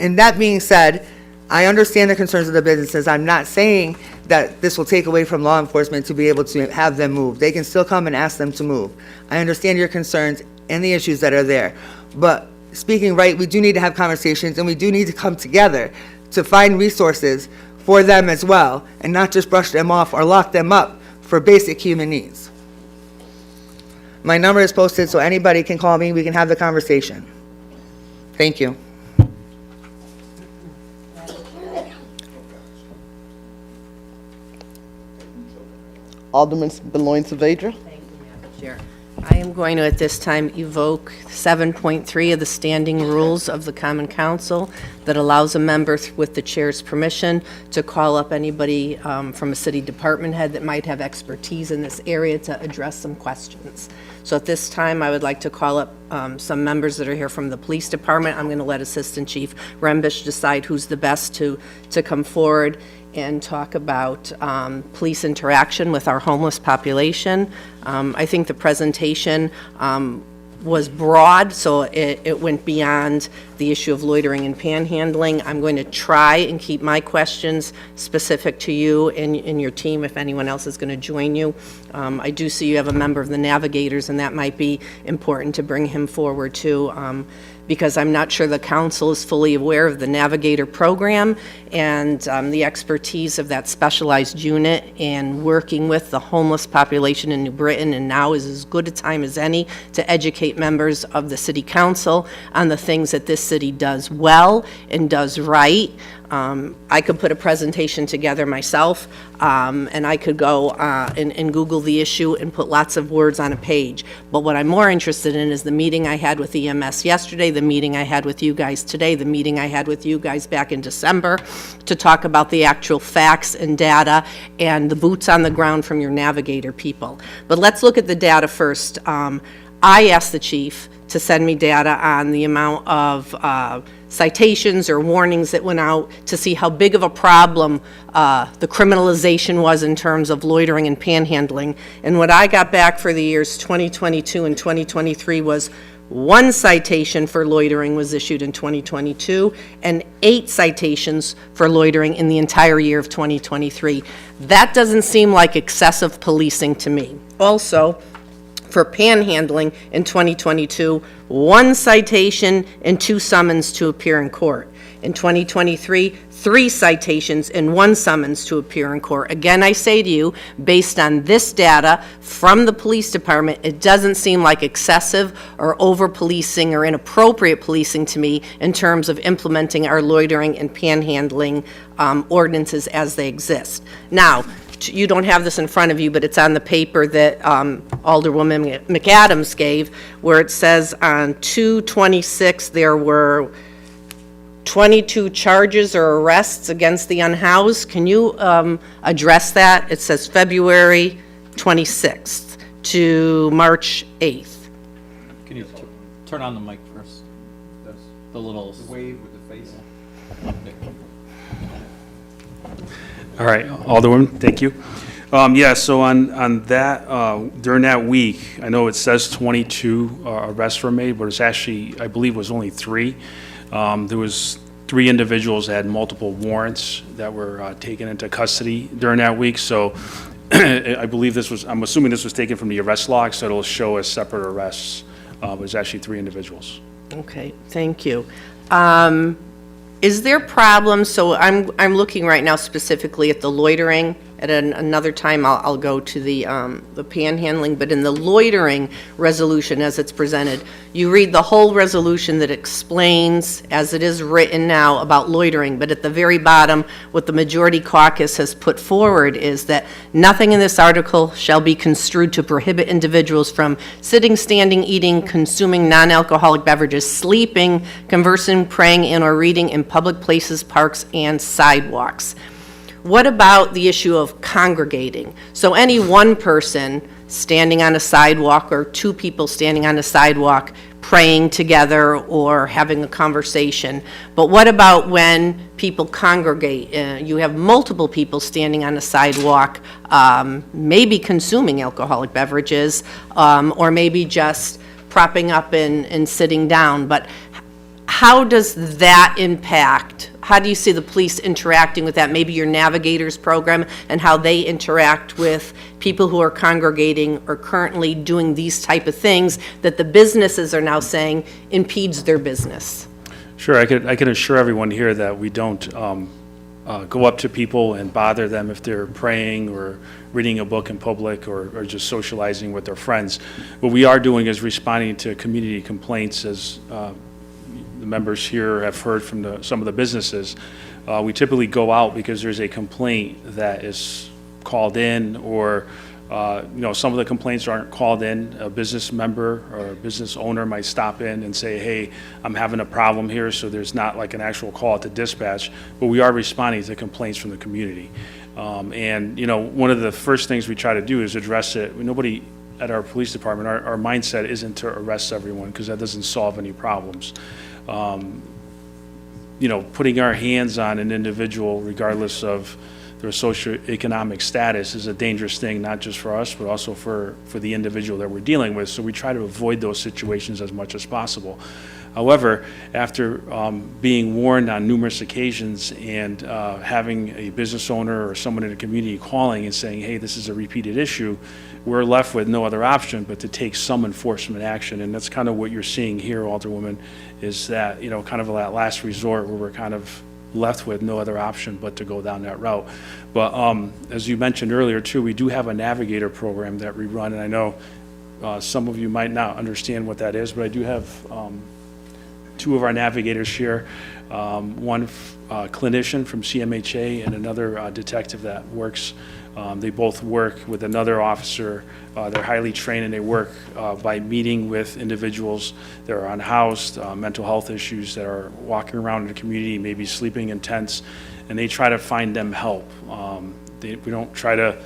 And that being said, I understand the concerns of the businesses. I'm not saying that this will take away from law enforcement to be able to have them move. They can still come and ask them to move. I understand your concerns and the issues that are there. But speaking right, we do need to have conversations, and we do need to come together to find resources for them as well, and not just brush them off or lock them up for basic human needs. My number is posted, so anybody can call me. We can have the conversation. Thank you. Alderman Beloin Saavedra. Chair. I am going to, at this time, evoke 7.3 of the standing rules of the Common Council that allows a member, with the chair's permission, to call up anybody from a city department head that might have expertise in this area to address some questions. So at this time, I would like to call up some members that are here from the police department. I'm going to let Assistant Chief Rembish decide who's the best to come forward and talk about police interaction with our homeless population. I think the presentation was broad, so it went beyond the issue of loitering and panhandling. I'm going to try and keep my questions specific to you and your team, if anyone else is going to join you. I do see you have a member of the Navigators, and that might be important to bring him forward too, because I'm not sure the council is fully aware of the Navigator program and the expertise of that specialized unit and working with the homeless population in New Britain, and now is as good a time as any to educate members of the city council on the things that this city does well and does right. I could put a presentation together myself, and I could go and Google the issue and put lots of words on a page. But what I'm more interested in is the meeting I had with EMS yesterday, the meeting I had with you guys today, the meeting I had with you guys back in December to talk about the actual facts and data and the boots on the ground from your Navigator people. But let's look at the data first. I asked the chief to send me data on the amount of citations or warnings that went out to see how big of a problem the criminalization was in terms of loitering and panhandling. And what I got back for the years 2022 and 2023 was 1 citation for loitering was issued in 2022 and 8 citations for loitering in the entire year of 2023. That doesn't seem like excessive policing to me. Also, for panhandling in 2022, 1 citation and 2 summons to appear in court. In 2023, 3 citations and 1 summons to appear in court. Again, I say to you, based on this data from the police department, it doesn't seem like excessive or over-policing or inappropriate policing to me in terms of implementing our loitering and panhandling ordinances as they exist. Now, you don't have this in front of you, but it's on the paper that Alderwoman McAdams gave, where it says on 2/26 there were 22 charges or arrests against the unhoused. Can you address that? It says February 26th to March 8th. Can you turn on the mic first? The little wave with the face. All right, Alderman, thank you. Yeah, so on that, during that week, I know it says 22 arrests were made, but it's actually, I believe it was only 3. There was 3 individuals that had multiple warrants that were taken into custody during that week. So I believe this was, I'm assuming this was taken from the arrest log, so it'll show as separate arrests. But it's actually 3 individuals. Okay, thank you. Is there problems, so I'm looking right now specifically at the loitering. At another time, I'll go to the panhandling, but in the loitering resolution as it's presented, you read the whole resolution that explains, as it is written now, about loitering, but at the very bottom, what the majority caucus has put forward is that nothing in this article shall be construed to prohibit individuals from sitting, standing, eating, consuming non-alcoholic beverages, sleeping, conversing, praying, and or reading in public places, parks, and sidewalks. What about the issue of congregating? So any one person standing on a sidewalk or two people standing on a sidewalk praying together or having a conversation. But what about when people congregate? You have multiple people standing on a sidewalk, maybe consuming alcoholic beverages, or maybe just propping up and sitting down. But how does that impact? How do you see the police interacting with that? Maybe your navigators program and how they interact with people who are congregating or currently doing these type of things that the businesses are now saying impedes their business. Sure, I can assure everyone here that we don't go up to people and bother them if they're praying or reading a book in public or just socializing with their friends. What we are doing is responding to community complaints, as the members here have heard from some of the businesses. We typically go out because there's a complaint that is called in, or some of the complaints aren't called in. A business member or a business owner might stop in and say, hey, I'm having a problem here, so there's not like an actual call to dispatch, but we are responding to complaints from the community. And one of the first things we try to do is address it. Nobody at our police department, our mindset isn't to arrest everyone, because that doesn't solve any problems. Putting our hands on an individual, regardless of their socioeconomic status, is a dangerous thing, not just for us, but also for the individual that we're dealing with. So we try to avoid those situations as much as possible. However, after being warned on numerous occasions and having a business owner or someone in the community calling and saying, hey, this is a repeated issue, we're left with no other option but to take some enforcement action. And that's kind of what you're seeing here, Alderwoman, is that, kind of that last resort where we're kind of left with no other option but to go down that route. But as you mentioned earlier too, we do have a navigator program that we run, and I know some of you might not understand what that is, but I do have two of our navigators here, one clinician from CMHA and another detective that works. They both work with another officer. They're highly trained, and they work by meeting with individuals that are unhoused, mental health issues, that are walking around in the community, maybe sleeping in tents, and they try to find them help. We don't try to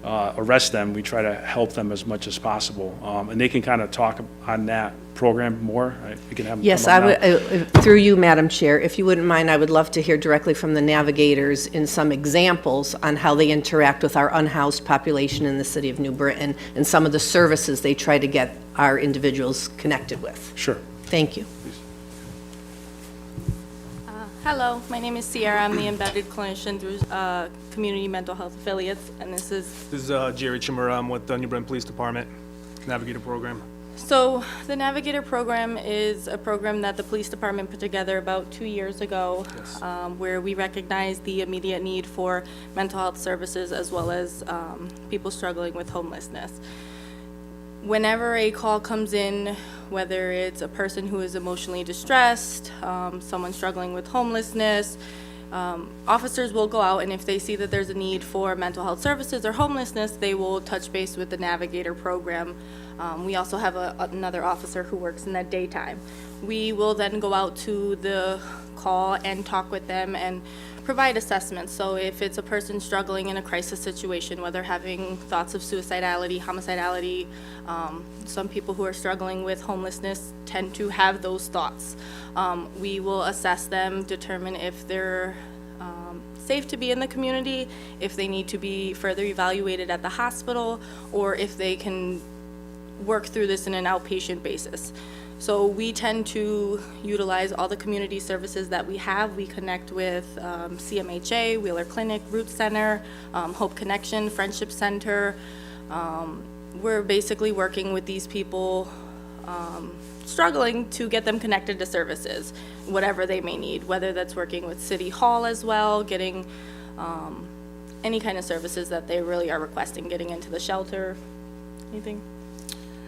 arrest them. We try to help them as much as possible. And they can kind of talk on that program more. We can have them Yes, come I up now. would, through you, Madam Chair, if you wouldn't mind, I would love to hear directly from the navigators in some examples on how they interact with our unhoused population in the city of New Britain and some of the services they try to get our individuals connected with. Sure. Thank you. Hello, my name is Sierra. I'm the embedded clinician through Community Mental Health Affiliates, and this is Jerry Chimura. I'm with the New Britain Police Department Navigator Program. So the Navigator program is a program that the police department put together about 2 years ago, where we recognize the immediate need for mental health services as well as people struggling with homelessness. Whenever a call comes in, whether it's a person who is emotionally distressed, someone struggling with homelessness, officers will go out, and if they see that there's a need for mental health services or homelessness, they will touch base with the Navigator program. We also have another officer who works in the daytime. We will then go out to the call and talk with them and provide assessments. So if it's a person struggling in a crisis situation, whether having thoughts of suicidality, homicidality, some people who are struggling with homelessness tend to have those thoughts. We will assess them, determine if they're safe to be in the community, if they need to be further evaluated at the hospital, or if they can work through this in an outpatient basis. So we tend to utilize all the community services that we have. We connect with CMHA, Wheeler Clinic, Root Center, Hope Connection, Friendship Center. We're basically working with these people struggling to get them connected to services, whatever they may need, whether that's working with City Hall as well, getting any kind of services that they really are requesting, getting into the shelter, anything.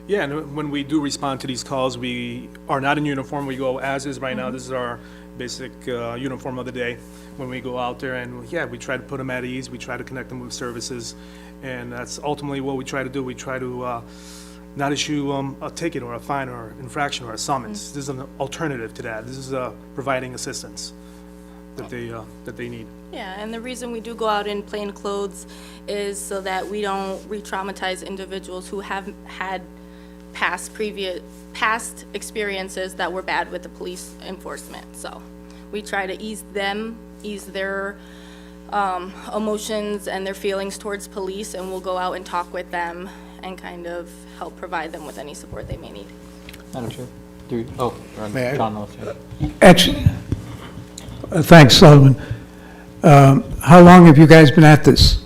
Yeah, and when we do respond to these calls, we are not in uniform. We go as is right now. This is our basic uniform of the day when we go out there. And yeah, we try to put them at ease. We try to connect them with services. And that's ultimately what we try to do. We try to not issue a ticket or a fine or infraction or a summons. This is an alternative to that. This is providing assistance. that they need. Yeah, and the reason we do go out in plain clothes is so that we don't re-traumatize individuals who have had past experiences that were bad with the police enforcement. So we try to ease their emotions and their feelings towards police, and we'll go out and talk with them and kind of help provide them with any support they may need. Madam Chair? May I? John Nelson. Actually, thanks, Sullivan. How long have you guys been at this?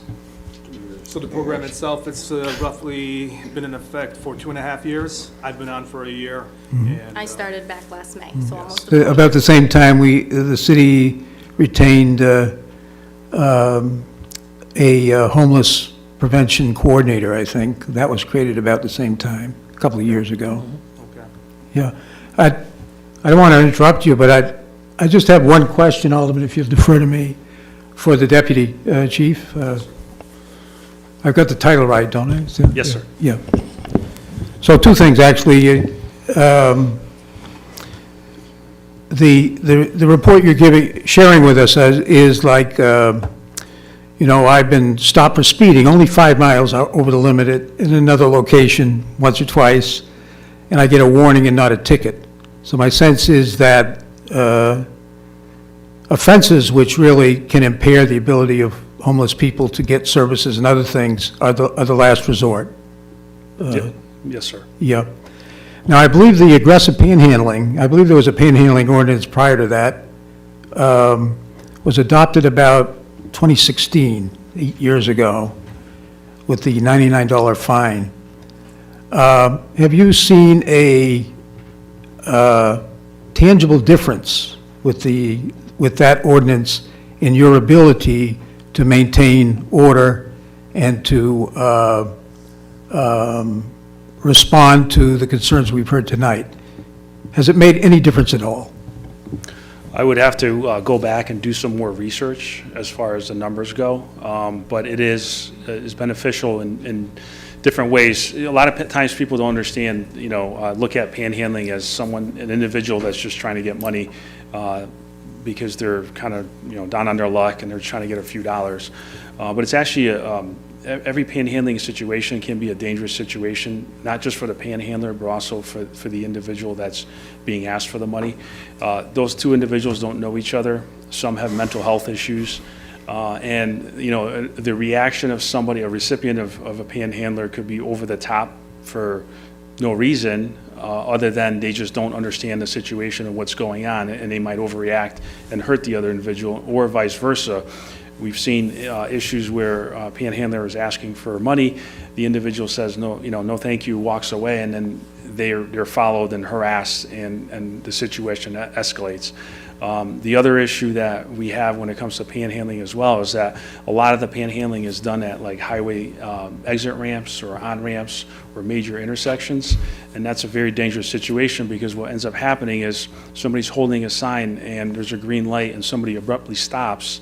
So the program itself, it's roughly been in effect for 2.5 years. I've been on for a year. And I started back last May, so almost. About the same time, the city retained a homeless prevention coordinator, I think. That was created about the same time, a couple of years ago. Okay. Yeah. I don't want to interrupt you, but I just have one question, Alderman, if you'll defer to me, for the deputy chief. I've got the title right, don't I? Yes, sir. Yeah. So two things, actually. The report you're sharing with us is like, I've been stopped for speeding, only 5 miles over the limit in another location once or twice, and I get a warning and not a ticket. So my sense is that offenses which really can impair the ability of homeless people to get services and other things are the last resort. Yes, sir. Yeah. Now, I believe the aggressive panhandling, I believe there was a panhandling ordinance prior to that, was adopted about 2016, 8 years ago, with the $99 fine. Have you seen a tangible difference with that ordinance in your ability to maintain order and to respond to the concerns we've heard tonight? Has it made any difference at all? I would have to go back and do some more research as far as the numbers go, but it is beneficial in different ways. A lot of times people don't understand, look at panhandling as an individual that's just trying to get money because they're kind of, down on their luck and they're trying to get a few dollars. But it's actually every panhandling situation can be a dangerous situation, not just for the panhandler, but also for the individual that's being asked for the money. Those two individuals don't know each other. Some have mental health issues. And, the reaction of somebody, a recipient of a panhandler, could be over the top for no reason other than they just don't understand the situation of what's going on, and they might overreact and hurt the other individual, or vice versa. We've seen issues where a panhandler is asking for money, the individual says no, no thank you, walks away, and then they're followed and harassed, and the situation escalates. The other issue that we have when it comes to panhandling as well is that a lot of the panhandling is done at like highway exit ramps or on-ramps or major intersections, and that's a very dangerous situation because what ends up happening is somebody's holding a sign and there's a green light and somebody abruptly stops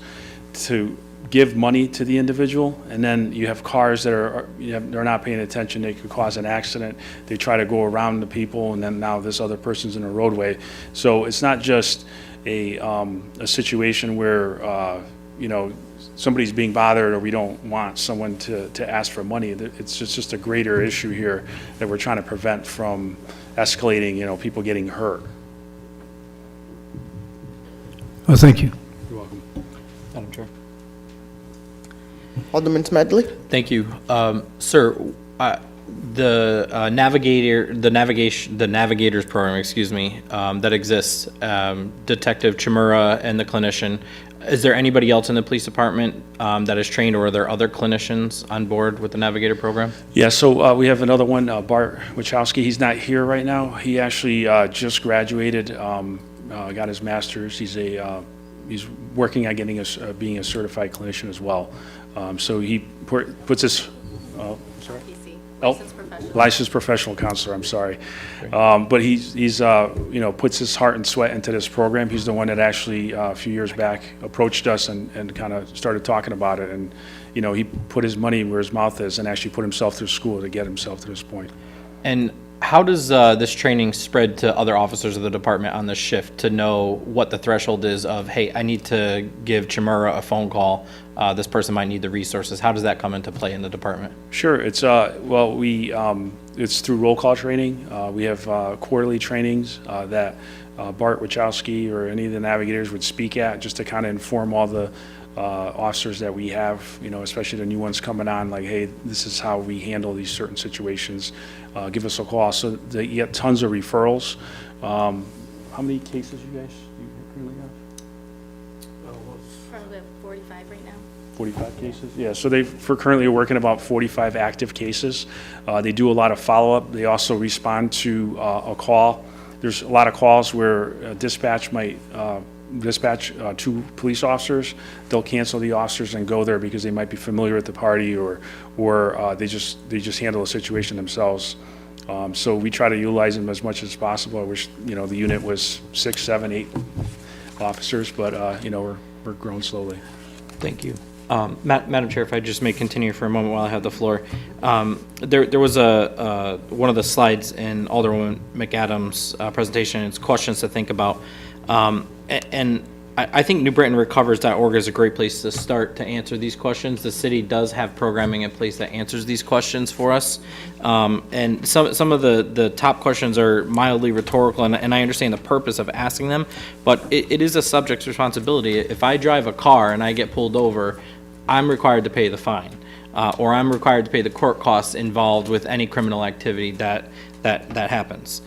to give money to the individual, and then you have cars that they're not paying attention, they could cause an accident, they try to go around the people, and then now this other person's in a roadway. So it's not just a situation where somebody's being bothered or we don't want someone to ask for money. It's just a greater issue here that we're trying to prevent from escalating, people getting hurt. Oh, thank you. You're welcome. Madam Chair. Alderman Smedley? Thank you. Sir, the navigators program, that exists, Detective Chimura and the clinician, is there anybody else in the police department that is trained, or are there other clinicians on board with the navigator program? Yeah, so we have another one, Bart Wachowski. He's not here right now. He actually just graduated, got his master's. He's working on getting being a certified clinician as well. So he puts his, sorry? Licensed professional counselor, I'm sorry. But he's puts his heart and sweat into this program. He's the one that actually, a few years back, approached us and kind of started talking about it. And, he put his money where his mouth is and actually put himself through school to get himself to this point. And How does this training spread to other officers of the department on the shift to know what the threshold is of, hey, I need to give Chimera a phone call, this person might need the resources? How does that come into play in the department? Sure, it's, well, it's through roll call training. We have quarterly trainings that Bart Wachowski or any of the navigators would speak at, just to kind of inform all the officers that we have, especially the new ones coming on, like, hey, this is how we handle these certain situations. Give us a call. So you get tons of referrals. How many cases you guys do you currently have? Probably have 45 right now. 45 cases? Yeah, so for currently working about 45 active cases. They do a lot of follow-up. They also respond to a call. There's a lot of calls where dispatch might dispatch two police officers. They'll cancel the officers and go there because they might be familiar with the party, or they just handle a situation themselves. So we try to utilize them as much as possible. I wish the unit was 6, 7, 8 officers, but we're growing slowly. Thank you. Madam Chair, if I just may continue for a moment while I have the floor. There was one of the slides in Alderwoman McAdams' presentation. It's questions to think about. And I think NewBritonRecovers.org is a great place to start to answer these questions. The city does have programming in place that answers these questions for us. And some of the top questions are mildly rhetorical, and I understand the purpose of asking them, but it is a subject's responsibility. If I drive a car and I get pulled over, I'm required to pay the fine, or I'm required to pay the court costs involved with any criminal activity that happens.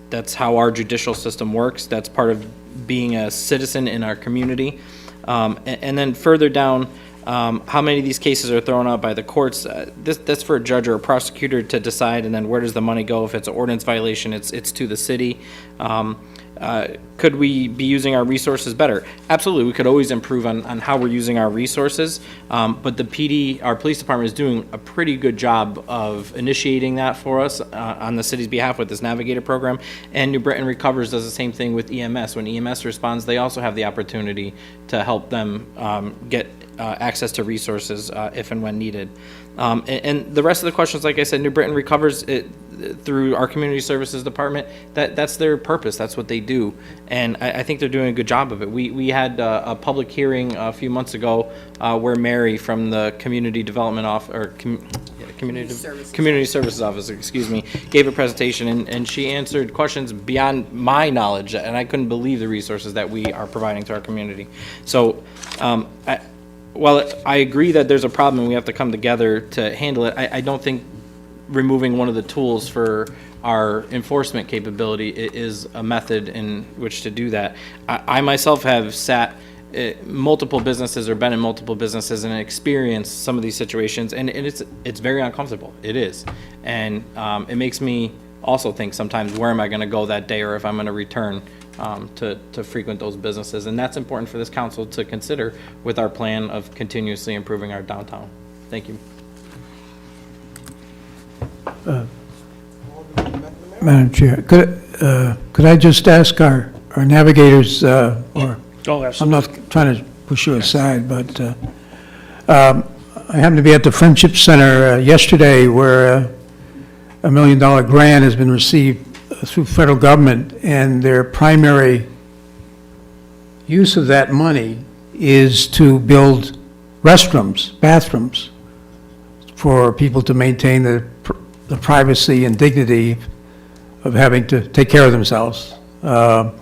That's how our judicial system works. That's part of being a citizen in our community. And then further down, how many of these cases are thrown out by the courts? That's for a judge or a prosecutor to decide, and then where does the money go? If it's an ordinance violation, it's to the city. Could we be using our resources better? Absolutely, we could always improve on how we're using our resources, but the PD, our police department, is doing a pretty good job of initiating that for us on the city's behalf with this Navigator program, and New Britain Recovers does the same thing with EMS. When EMS responds, they also have the opportunity to help them get access to resources if and when needed. And the rest of the questions, like I said, New Britain Recovers through our community services department. That's their purpose. That's what they do, and I think they're doing a good job of it. We had a public hearing a few months ago where Mary from the Community Development Community Services Office, excuse me, gave a presentation, and she answered questions beyond my knowledge, and I couldn't believe the resources that we are providing to our community. So. While I agree that there's a problem and we have to come together to handle it, I don't think removing one of the tools for our enforcement capability is a method in which to do that. I myself have sat multiple businesses or been in multiple businesses and experienced some of these situations, and it's very uncomfortable. It is. And it makes me also think sometimes, where am I going to go that day, or if I'm going to return to frequent those businesses. And that's important for this council to consider with our plan of continuously improving our downtown. Thank you. Madam Chair, could I just ask our navigators, or, I'm not trying to push you aside, but I happened to be at the Friendship Center yesterday, where $1 million grant has been received through federal government, and their primary use of that money is to build restrooms, bathrooms, for people to maintain the privacy and dignity of having to take care of themselves. Your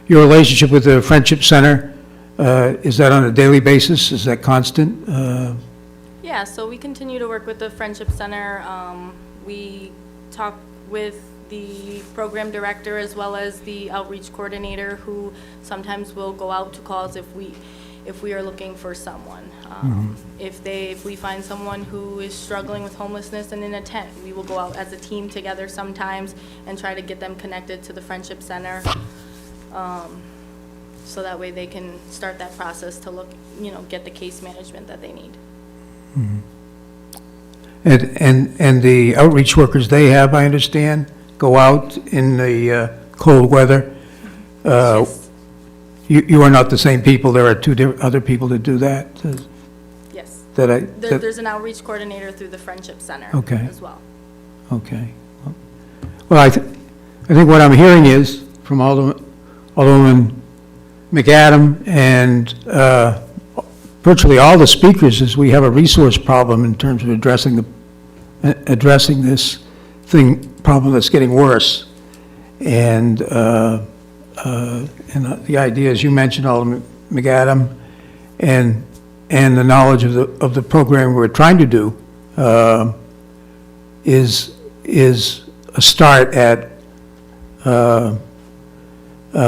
relationship with the Friendship Center, is that on a daily basis? Is that constant? Yeah, so we continue to work with the Friendship Center. We talk with the program director as well as the outreach coordinator, who sometimes will go out to calls if we are looking for someone. If we find someone who is struggling with homelessness and in a tent, we will go out as a team together sometimes and try to get them connected to the Friendship Center, so that way they can start that process to look, get the case management that they need. And the outreach workers they have, I understand, go out in the cold weather. Yes. You are not the same people. There are two other people that do that. Yes. There's an outreach coordinator through the Friendship Center Okay. as well. Okay. Well, I think what I'm hearing is from Alderman McAdam and virtually all the speakers is we have a resource problem in terms of addressing this problem that's getting worse. And the idea, as you mentioned, Alderman McAdam, and the knowledge of the program we're trying to do is a start at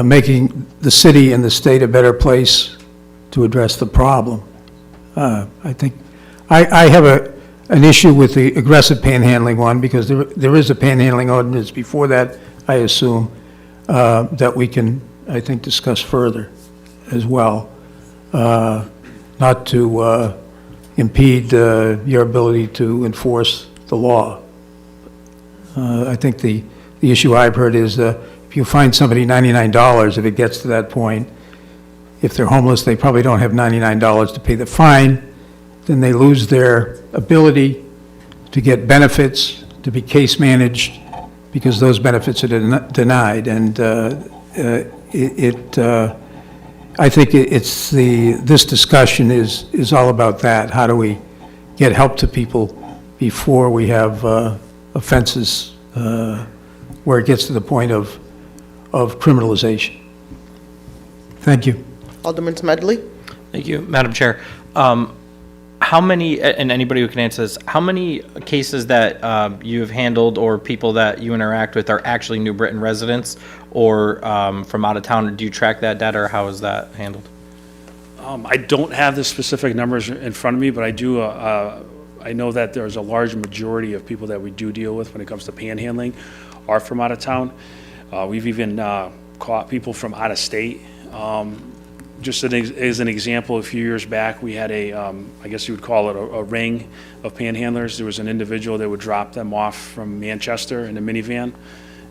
making the city and the state a better place to address the problem. I think I have an issue with the aggressive panhandling one, because there is a panhandling ordinance before that, I assume, that we can, I think, discuss further as well, not to impede your ability to enforce the law. I think the issue I've heard is if you find somebody $99, if it gets to that point, if they're homeless, they probably don't have $99 to pay the fine, then they lose their ability to get benefits, to be case managed, because those benefits are denied. And I think this discussion is all about that. How do we get help to people before we have offenses where it gets to the point of criminalization? Thank you. Alderman Smedley? Thank you, Madam Chair. How many, and anybody who can answer this, how many cases that you have handled or people that you interact with are actually New Britain residents or from out of town? Do you track that data, or how is that handled? I don't have the specific numbers in front of me, but I do. I know that there's a large majority of people that we do deal with when it comes to panhandling are from out of town. We've even caught people from out of state. Just as an example, a few years back, we had I guess you would call it a ring of panhandlers. There was an individual that would drop them off from Manchester in a minivan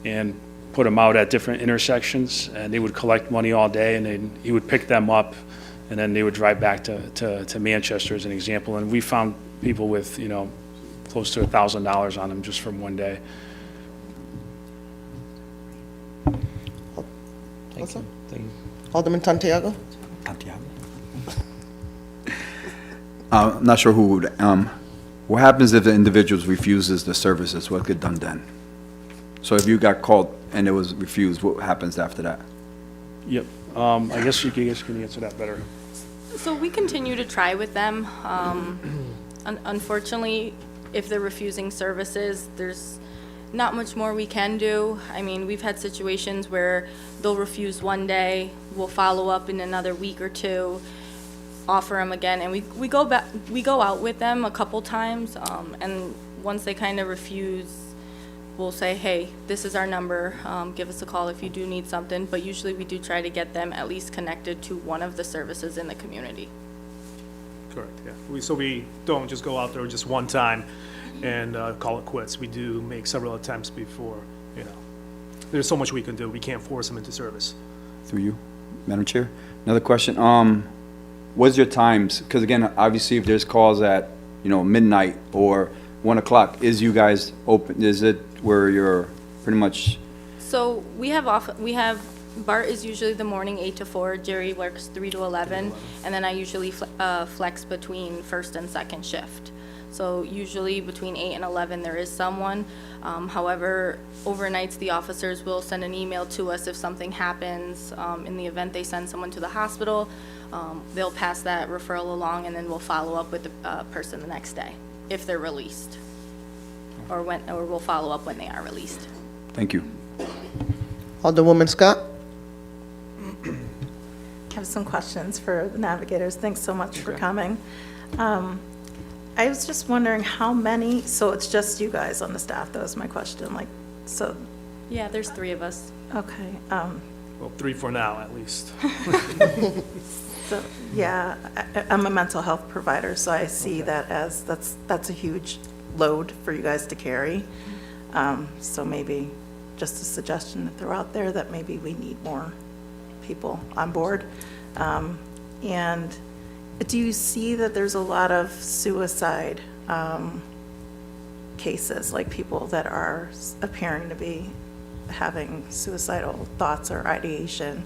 and put them out at different intersections, and they would collect money all day, and then he would pick them up, and then they would drive back to Manchester, as an example. And we found people with, close to $1,000 on them just from one day. Thank you. Alderman Santiago? I'm not sure who would, what happens if the individual refuses the services? What get done then? So if you got called and it was refused, what happens after that? Yep. I guess you can answer that better. So we continue to try with them. Unfortunately, if they're refusing services, there's not much more we can do. I mean, we've had situations where they'll refuse one day, we'll follow up in another week or two, offer them again, and we go out with them a couple times, and once they kind of refuse, we'll say, hey, this is our number, give us a call if you do need something, but usually we do try to get them at least connected to one of the services in the community. Correct, yeah. So we don't just go out there just one time and call it quits. We do make several attempts before, There's so much we can do. We can't force them into service. Through you, Madam Chair. Another question. What's your times? Because again, obviously, if there's calls at, midnight or 1 o'clock, is you guys open? Is it where you're pretty much? So we have Bart is usually the morning 8 to 4, Jerry works 3 to 11, and then I usually flex between first and second shift. So usually between 8 and 11 there is someone. However, overnights the officers will send an email to us if something happens. In the event they send someone to the hospital, they'll pass that referral along, and then we'll follow up with the person the next day if they're released, or we'll follow up when they are released. Thank you. Alderwoman Scott? I have some questions for the navigators. Thanks so much for coming. I was just wondering how many, so it's just you guys on the staff, that was my question, so. Yeah, there's 3 of us. Okay. Well, 3 for now, at least. So, yeah, I'm a mental health provider, so I see that as, that's a huge load for you guys to carry. So maybe just a suggestion if they're out there that maybe we need more people on board. And do you see that there's a lot of suicide cases, like people that are appearing to be having suicidal thoughts or ideation?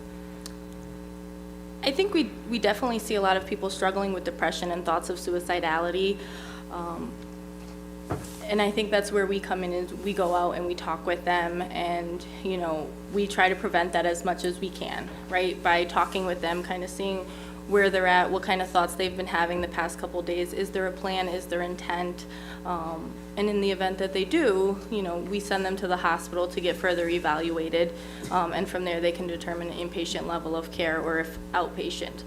I think we definitely see a lot of people struggling with depression and thoughts of suicidality. And I think that's where we come in, is we go out and we talk with them, and, you know, we try to prevent that as much as we can, right? By talking with them, kind of seeing where they're at, what kind of thoughts they've been having the past couple days. Is there a plan? Is there intent? And in the event that they do, you know, we send them to the hospital to get further evaluated. And from there, they can determine an inpatient level of care or if outpatient.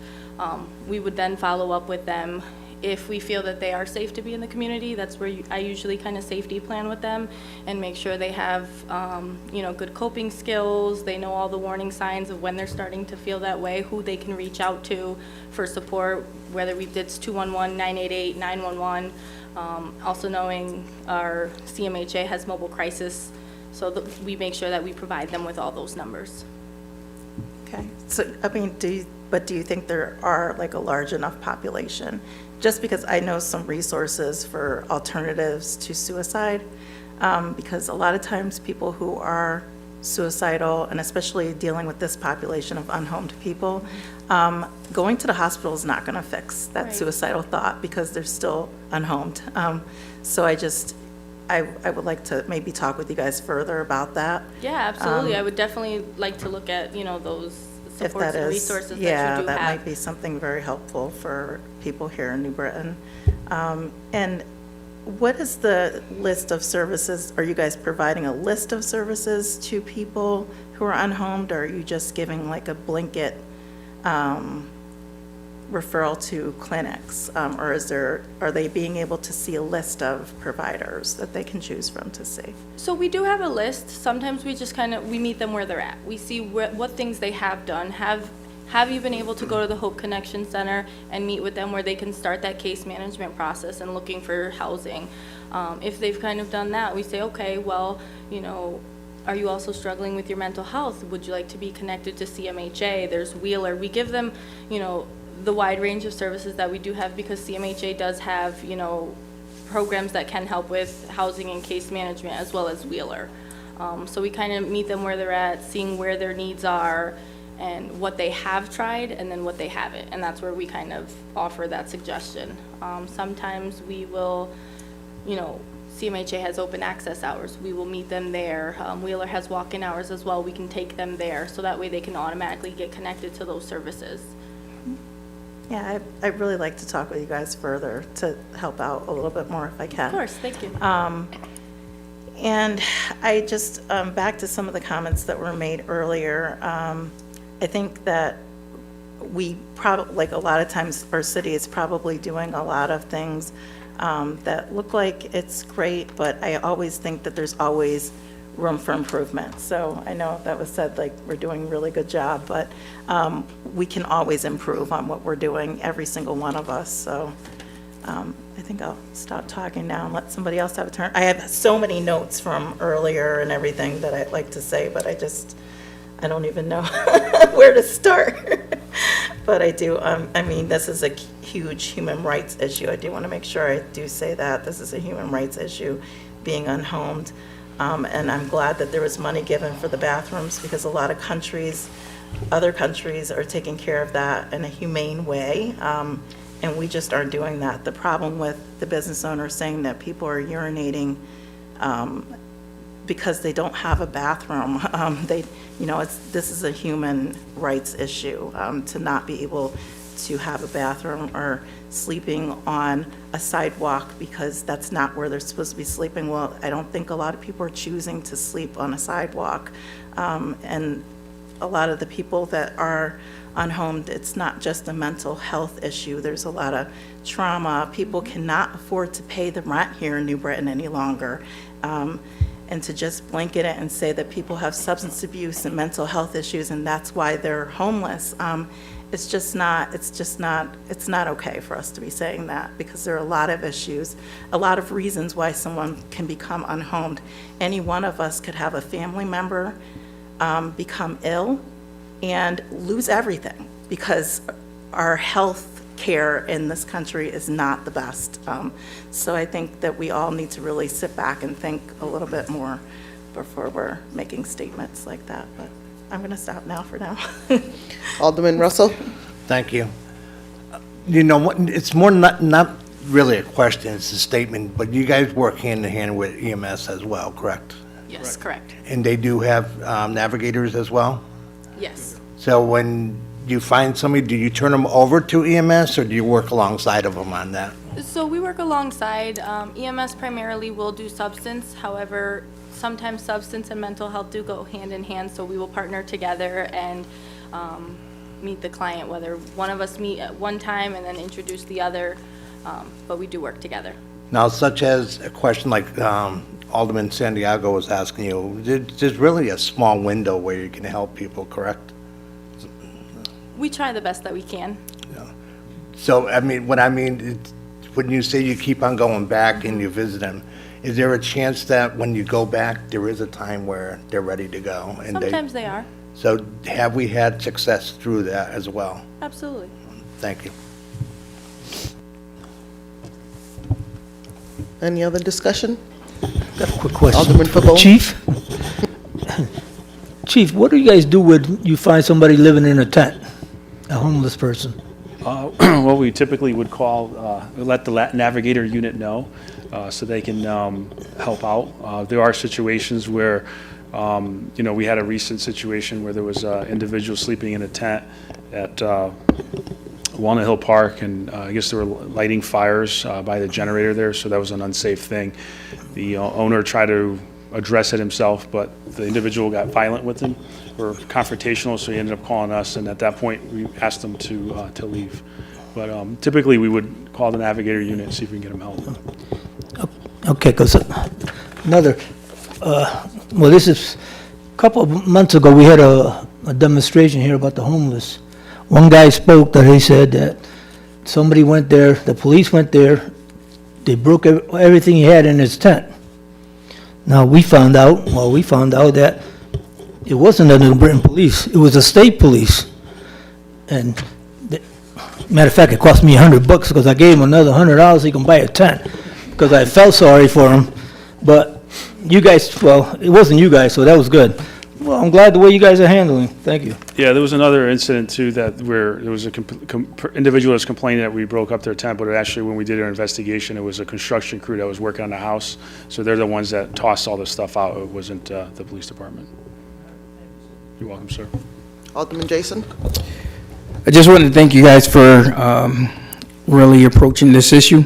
We would then follow up with them. If we feel that they are safe to be in the community, that's where I usually kind of safety plan with them and make sure they have, you know, good coping skills. They know all the warning signs of when they're starting to feel that way, who they can reach out to for support, whether it's 211, 988, 911. Also knowing our CMHA has mobile crisis, so that we make sure that we provide them with all those numbers. Okay, so, I mean, do you think there are like a large enough population? Just because I know some resources for alternatives to suicide, because a lot of times people who are suicidal, and especially dealing with this population of unhomed people, going to the hospital is not going to fix that Right. suicidal thought because they're still unhomed. So I would like to maybe talk with you guys further about that. Yeah, absolutely. I would definitely like to look at, you know, those If supports that and is, resources that yeah, you do that have. might be something very helpful for people here in New Britain. And what is the list of services? Are you guys providing a list of services to people who are unhomed, or are you just giving like a blanket referral to clinics? Or are they being able to see a list of providers that they can choose from to see? So we do have a list. Sometimes we just we meet them where they're at. We see what things they have done. Have you been able to go to the Hope Connection Center and meet with them where they can start that case management process and looking for housing? If they've kind of done that, we say, okay, well, you know, are you also struggling with your mental health? Would you like to be connected to CMHA? There's Wheeler. We give them, you know, the wide range of services that we do have, because CMHA does have, you know, programs that can help with housing and case management, as well as Wheeler. So we kind of meet them where they're at, seeing where their needs are and what they have tried and then what they haven't. And that's where we kind of offer that suggestion. Sometimes we will, you know, CMHA has open access hours. We will meet them there. Wheeler has walk-in hours as well. We can take them there, so that way they can automatically get connected to those services. Yeah, I'd really like to talk with you guys further to help out a little bit more if I can. Of course, thank you. And I just, back to some of the comments that were made earlier, I think that we probably, like a lot of times, our city is probably doing a lot of things that look like it's great, but I always think that there's always room for improvement. So I know that was said, like, we're doing a really good job, but we can always improve on what we're doing, every single one of us. So I think I'll stop talking now and let somebody else have a turn. I have so many notes from earlier and everything that I'd like to say, but I don't even know where to start. But I do, I mean, this is a huge human rights issue. I do want to make sure I do say that. This is a human rights issue, being unhomed. And I'm glad that there was money given for the bathrooms, because a lot of countries, other countries are taking care of that in a humane way. And we just aren't doing that. The problem with the business owners saying that people are urinating because they don't have a bathroom, this is a human rights issue, to not be able to have a bathroom, or sleeping on a sidewalk because that's not where they're supposed to be sleeping. Well, I don't think a lot of people are choosing to sleep on a sidewalk. And a lot of the people that are unhomed, it's not just a mental health issue. There's a lot of trauma. People cannot afford to pay the rent here in New Britain any longer. And to just blanket it and say that people have substance abuse and mental health issues and that's why they're homeless, it's not okay for us to be saying that, because there are a lot of issues, a lot of reasons why someone can become unhomed. Any one of us could have a family member become ill and lose everything because our health care in this country is not the best. So I think that we all need to really sit back and think a little bit more before we're making statements like that. But I'm going to stop now for now. Alderman Russell? Thank you. You know, it's more not really a question, it's a statement, but you guys work hand in hand with EMS as well, correct? Yes, correct. And they do have navigators as well? Yes. So when you find somebody, do you turn them over to EMS, or do you work alongside of them on that? So we work alongside. EMS primarily will do substance. However, sometimes substance and mental health do go hand in hand, so we will partner together and meet the client, whether one of us meet at one time and then introduce the other, but we do work together. Now, such as a question like Alderman Santiago was asking you, there's really a small window where you can help people, correct? We try the best that we can. So, I mean, when you say you keep on going back and you visit them, is there a chance that when you go back, there is a time where they're ready to go? And Sometimes they are. So have we had success through that as well? Absolutely. Thank you. Any other discussion? Got a quick question. Alderman for the Fabon? Chief? Chief, what do you guys do when you find somebody living in a tent, a homeless person? Well, we typically would call, let the navigator unit know so they can help out. There are situations where, you know, we had a recent situation where there was an individual sleeping in a tent at Walnut Hill Park, and I guess there were lighting fires by the generator there, so that was an unsafe thing. The owner tried to address it himself, but the individual got violent with him or confrontational, so he ended up calling us, and at that point, we asked him to leave. But typically, we would call the navigator unit and see if we can get him help. Okay, because another, well, this is, a couple of months ago, we had a demonstration here about the homeless. One guy spoke that he said that somebody went there, the police went there, they broke everything he had in his tent. Now, we found out that it wasn't the New Britain police, it was the state police. And, matter of fact, it cost me $100 because I gave him another $100 so he can buy a tent, because I felt sorry for him. But you guys, well, it wasn't you guys, so that was good. Well, I'm glad the way you guys are handling. Thank you. Yeah, there was another incident too that where there was a individual that's complaining that we broke up their tent, but actually when we did our investigation, it was a construction crew that was working on the house. So they're the ones that tossed all this stuff out. It wasn't the police department. You're welcome, sir. Alderman Jason? I just wanted to thank you guys for really approaching this issue.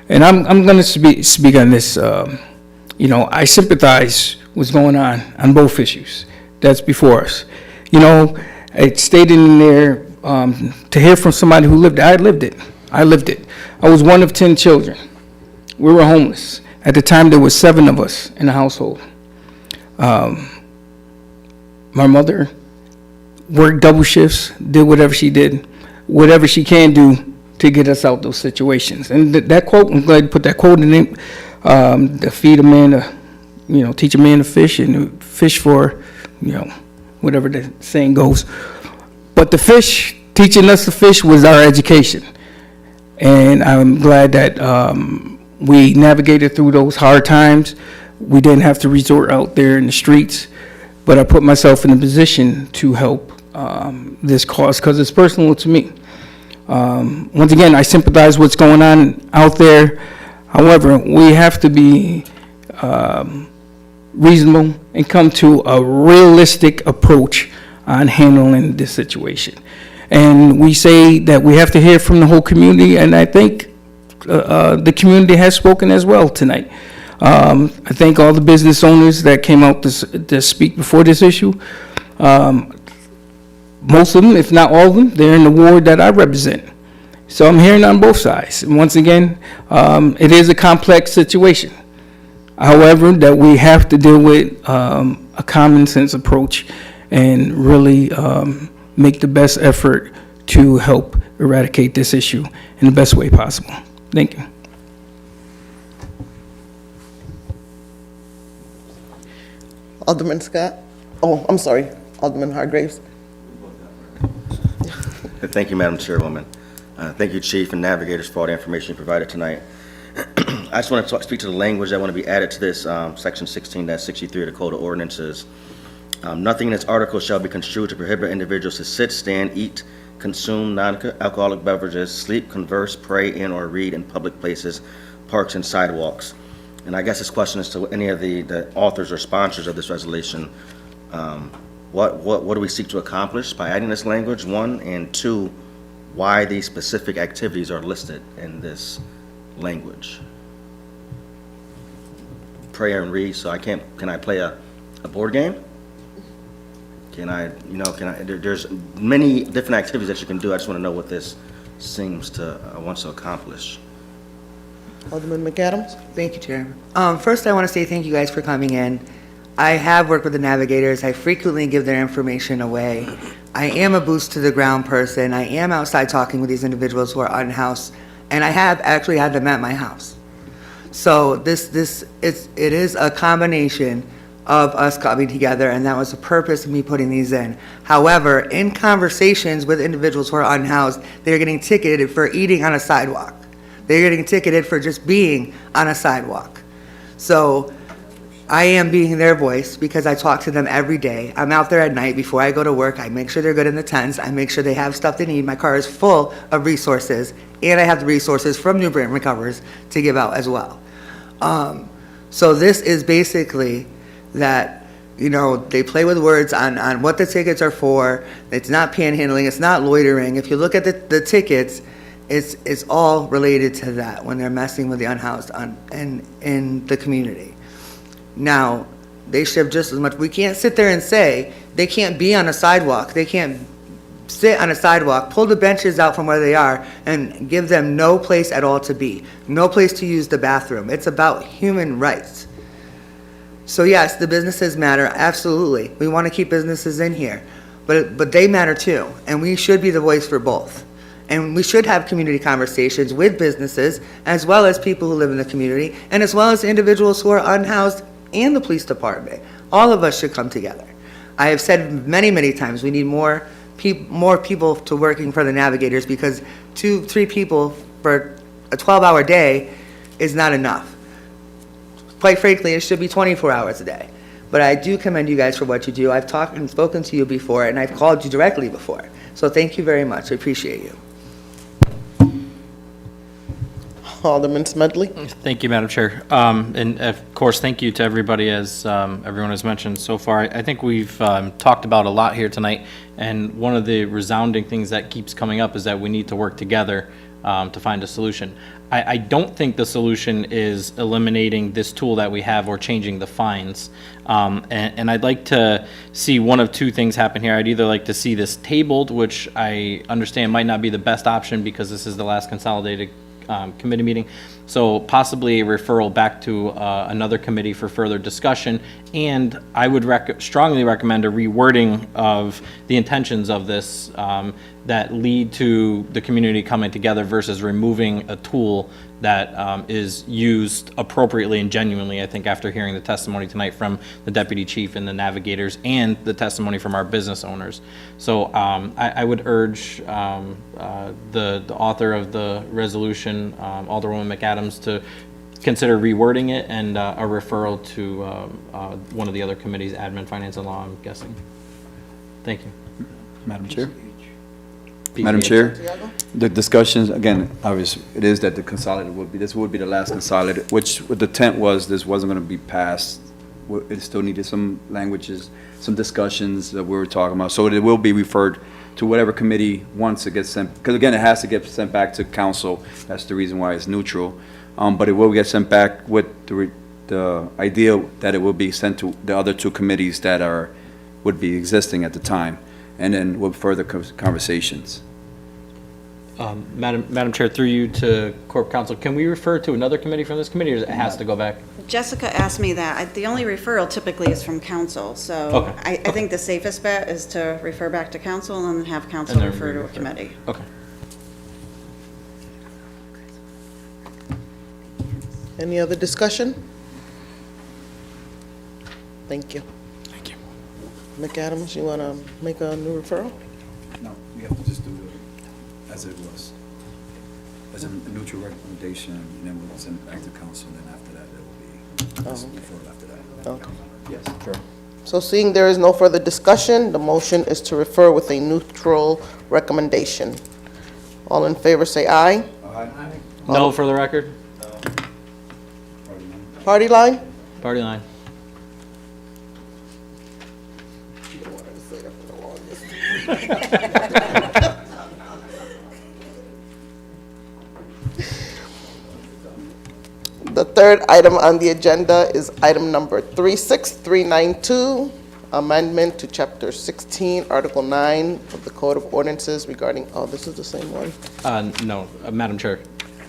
And I'm going to speak on this. You know, I sympathize what's going on both issues that's before us. You know, it stated in there to hear from somebody who lived it. I lived it. I was one of 10 children. We were homeless. At the time, there were 7 of us in the household. My mother worked double shifts, did whatever she did, whatever she can do to get us out those situations. And that quote, I'm glad you put that quote in it, to feed a man to, you know, teach a man to fish and fish for, you know, whatever the saying goes. But the fish, teaching us to fish was our education. And I'm glad that we navigated through those hard times. We didn't have to resort out there in the streets, but I put myself in a position to help this cause because it's personal to me. Once again, I sympathize what's going on out there. However, we have to be reasonable and come to a realistic approach on handling this situation. And we say that we have to hear from the whole community, and I think the community has spoken as well tonight. I thank all the business owners that came out to speak before this issue. Most of them, if not all of them, they're in the ward that I represent. So I'm hearing on both sides. And once again, it is a complex situation. However, that we have to deal with a common sense approach and really make the best effort to help eradicate this issue in the best way possible. Thank you. Alderman Scott? Oh, I'm sorry, Alderman Hargraves. Thank you, Madam Chairwoman. Thank you, Chief and Navigators, for all the information you provided tonight. I just want to speak to the language that want to be added to this, Section 16-63 of the Code of Ordinances. Nothing in this article shall be construed to prohibit individuals to sit, stand, eat, consume non-alcoholic beverages, sleep, converse, pray in, or read in public places, parks, and sidewalks. And I guess this question is to any of the authors or sponsors of this resolution. What do we seek to accomplish by adding this language, one, and two, why these specific activities are listed in this language? Pray and read, so can I play a board game? There's many different activities that you can do. I just want to know what this seems to, wants to accomplish. Alderman McAdams? Thank you, Chairman. First, I want to say thank you guys for coming in. I have worked with the Navigators. I frequently give their information away. I am a boots to the ground person. I am outside talking with these individuals who are unhoused, and I have actually had them at my house. So it is a combination of us coming together, and that was the purpose of me putting these in. However, in conversations with individuals who are unhoused, they're getting ticketed for eating on a sidewalk. They're getting ticketed for just being on a sidewalk. So I am being their voice because I talk to them every day. I'm out there at night before I go to work. I make sure they're good in the tents. I make sure they have stuff they need. My car is full of resources, and I have the resources from New Britain Recovers to give out as well. So this is basically that, they play with words on what the tickets are for. It's not panhandling, it's not loitering. If you look at the tickets, it's all related to that when they're messing with the unhoused in the community. Now, they should have just as much. We can't sit there and say they can't be on a sidewalk. They can't sit on a sidewalk, pull the benches out from where they are, and give them no place at all to be, no place to use the bathroom. It's about human rights. So yes, the businesses matter, absolutely. We want to keep businesses in here, but they matter too, and we should be the voice for both. And we should have community conversations with businesses, as well as people who live in the community, and as well as individuals who are unhoused and the police department. All of us should come together. I have said many, many times, we need more people to working for the Navigators, because 2-3 people for a 12-hour day is not enough. Quite frankly, it should be 24 hours a day. But I do commend you guys for what you do. I've talked and spoken to you before, and I've called you directly before. So thank you very much. I appreciate you. Alderman Smedley? Thank you, Madam Chair. And of course, thank you to everybody, as everyone has mentioned so far. I think we've talked about a lot here tonight, and one of the resounding things that keeps coming up is that we need to work together to find a solution. I don't think the solution is eliminating this tool that we have or changing the fines. And I'd like to see one of two things happen here. I'd either like to see this tabled, which I understand might not be the best option because this is the last consolidated committee meeting. So possibly a referral back to another committee for further discussion. And I would strongly recommend a rewording of the intentions of this that lead to the community coming together versus removing a tool that is used appropriately and genuinely. I think after hearing the testimony tonight from the deputy chief and the Navigators and the testimony from our business owners. So I would urge the author of the resolution, Alderwoman McAdams, to consider rewording it and a referral to one of the other committees, Admin, Finance, and Law, I'm guessing. Thank you. Madam Chair? Madam Chair, the discussions, again, obviously, it is that the consolidated this would be the last consolidated, which the intent was this wasn't going to be passed. It still needed some languages, some discussions that we were talking about. So it will be referred to whatever committee once it gets sent, because again, it has to get sent back to council. That's the reason why it's neutral. But it will get sent back with the idea that it will be sent to the other two committees that would be existing at the time, and then with further conversations. Madam Chair, through you to Corp Counsel, can we refer to another committee from this committee, or it has to go back? Jessica asked me that. The only referral typically is from council, so Okay. I think the safest bet is to refer back to council and then have council refer to a committee. Okay. Any other discussion? Thank you. Thank you. McAdams, you want to make a new referral? No, we have to just do it as it was. It's a neutral recommendation, and then we'll send it back to council, and then after that, it will be referred after that. Okay. Yes, sure. So seeing there is no further discussion, the motion is to refer with a neutral recommendation. All in favor, say aye. No for the record? Party line? Party line. The third item on the agenda is item number 36392, amendment to Chapter 16, Article 9 of the Code of Ordinances regarding, oh, this is the same one? No, Madam Chair.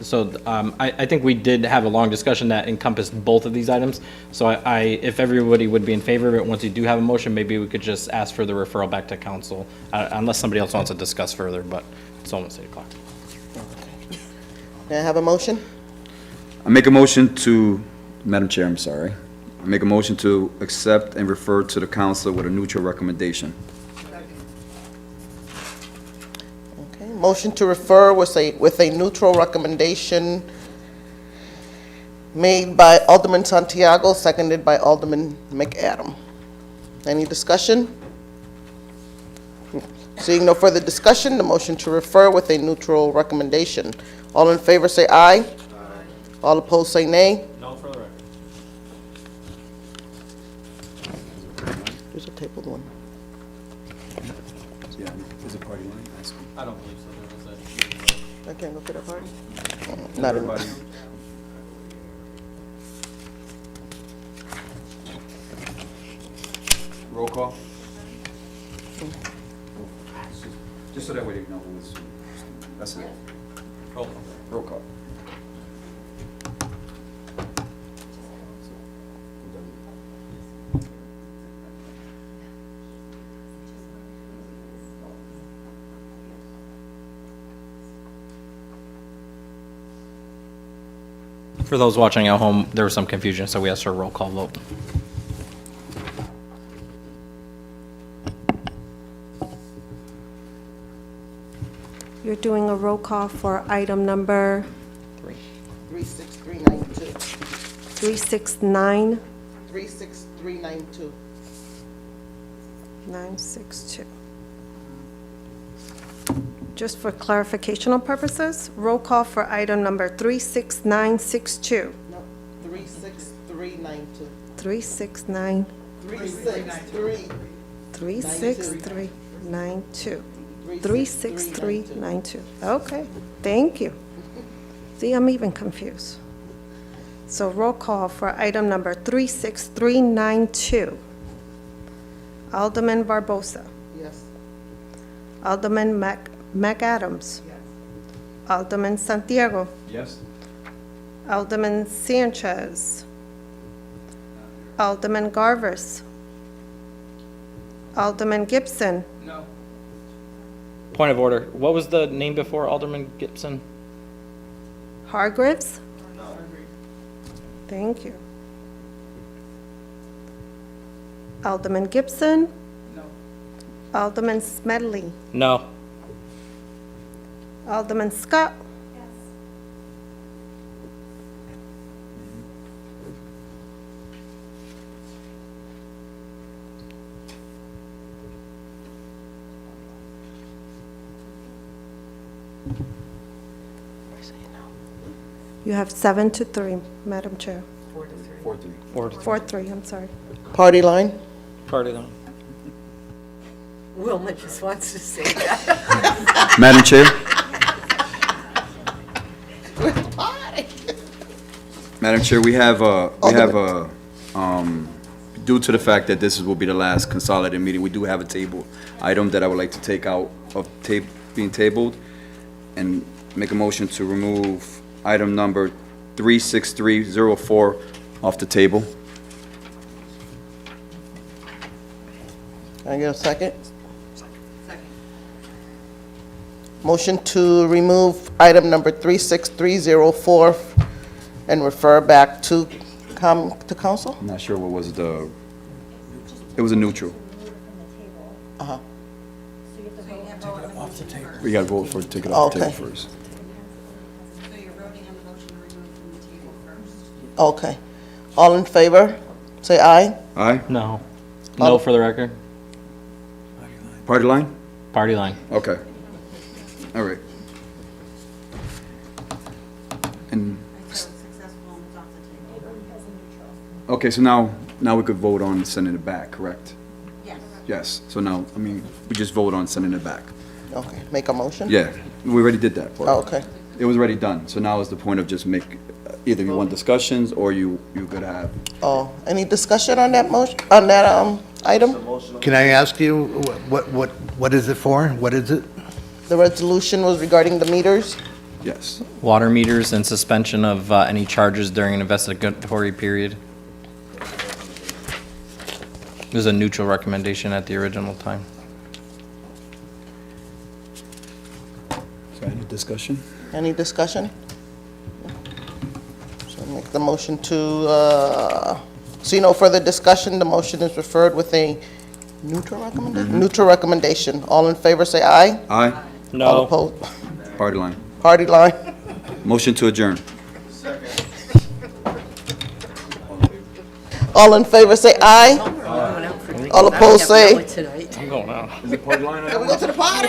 So I think we did have a long discussion that encompassed both of these items. So if everybody would be in favor of it, once you do have a motion, maybe we could just ask for the referral back to council, unless somebody else wants to discuss further, but it's almost 8 o'clock. May I have a motion? I make a motion to, Madam Chair, I'm sorry. I make a motion to accept and refer to the council with a neutral recommendation. Okay, motion to refer with a neutral recommendation made by Alderman Santiago, seconded by Alderman McAdam. Any discussion? Seeing no further discussion, the motion to refer with a neutral recommendation. All in favor say aye. All opposed say nay. No for the record. There's a tabled one. Yeah, is it party line? I don't believe so. There was I can't go to the party? Not in. Roll call? Just so that way they know who's, that's it. Roll call. Roll call. For those watching at home, there was some confusion, so we asked for a roll call vote. You're doing a roll call for item number 36392. 369. 36392. 962. Just for clarificational purposes, roll call for item number 36962. No, 36392. 369. 363. 36392. Okay, thank you. See, I'm even confused. So roll call for item number 36392. Alderman Barbosa. Yes. Alderman McAdams. Alderman Santiago. Yes. Alderman Sanchez. Alderman Garvis. Alderman Gibson. No. Point of order. What was the name before Alderman Gibson? Hargreaves? Thank you. Alderman Gibson? No. Alderman Smedley? No. Alderman Scott? You have 7-3, Madam Chair. 4-3. 4-3, I'm sorry. Party line? Party line. Wilma just wants to say that. Madam Chair? Madam Chair, we have due to the fact that this will be the last consolidated meeting, we do have a table item that I would like to take out of being tabled and make a motion to remove item number 36304 off the table. Can I get a second? Second. Motion to remove item number 36304 and refer back to council? I'm not sure what was it was a neutral. Uh-huh. We got to vote for, take it off the Okay. table first. Okay. All in favor, say aye. Aye? No. No for the record. Party line? Party line. Okay. All right. And, okay, so now we could vote on sending it back, correct? Yes. Yes, so now, I mean, we just vote on sending it back. Okay, make a motion? Yeah, we already did that part. Oh, okay. It was already done, so now is the point of just either you want discussions or you could have. Oh, any discussion on that motion, on that, item? Can I ask you, what is it for? What is it? The resolution was regarding the meters? Yes. Water meters and suspension of any charges during an investigatory period. It was a neutral recommendation at the original time. So any discussion? Any discussion? So make the motion to, see no further discussion, the motion is referred with a neutral recommendation? Neutral recommendation. All in favor, say aye. Aye? All opposed? Party line. Party line. Motion to adjourn. All in favor, say aye. All opposed, say. I'm going out. Is it party line? Can we go to the party?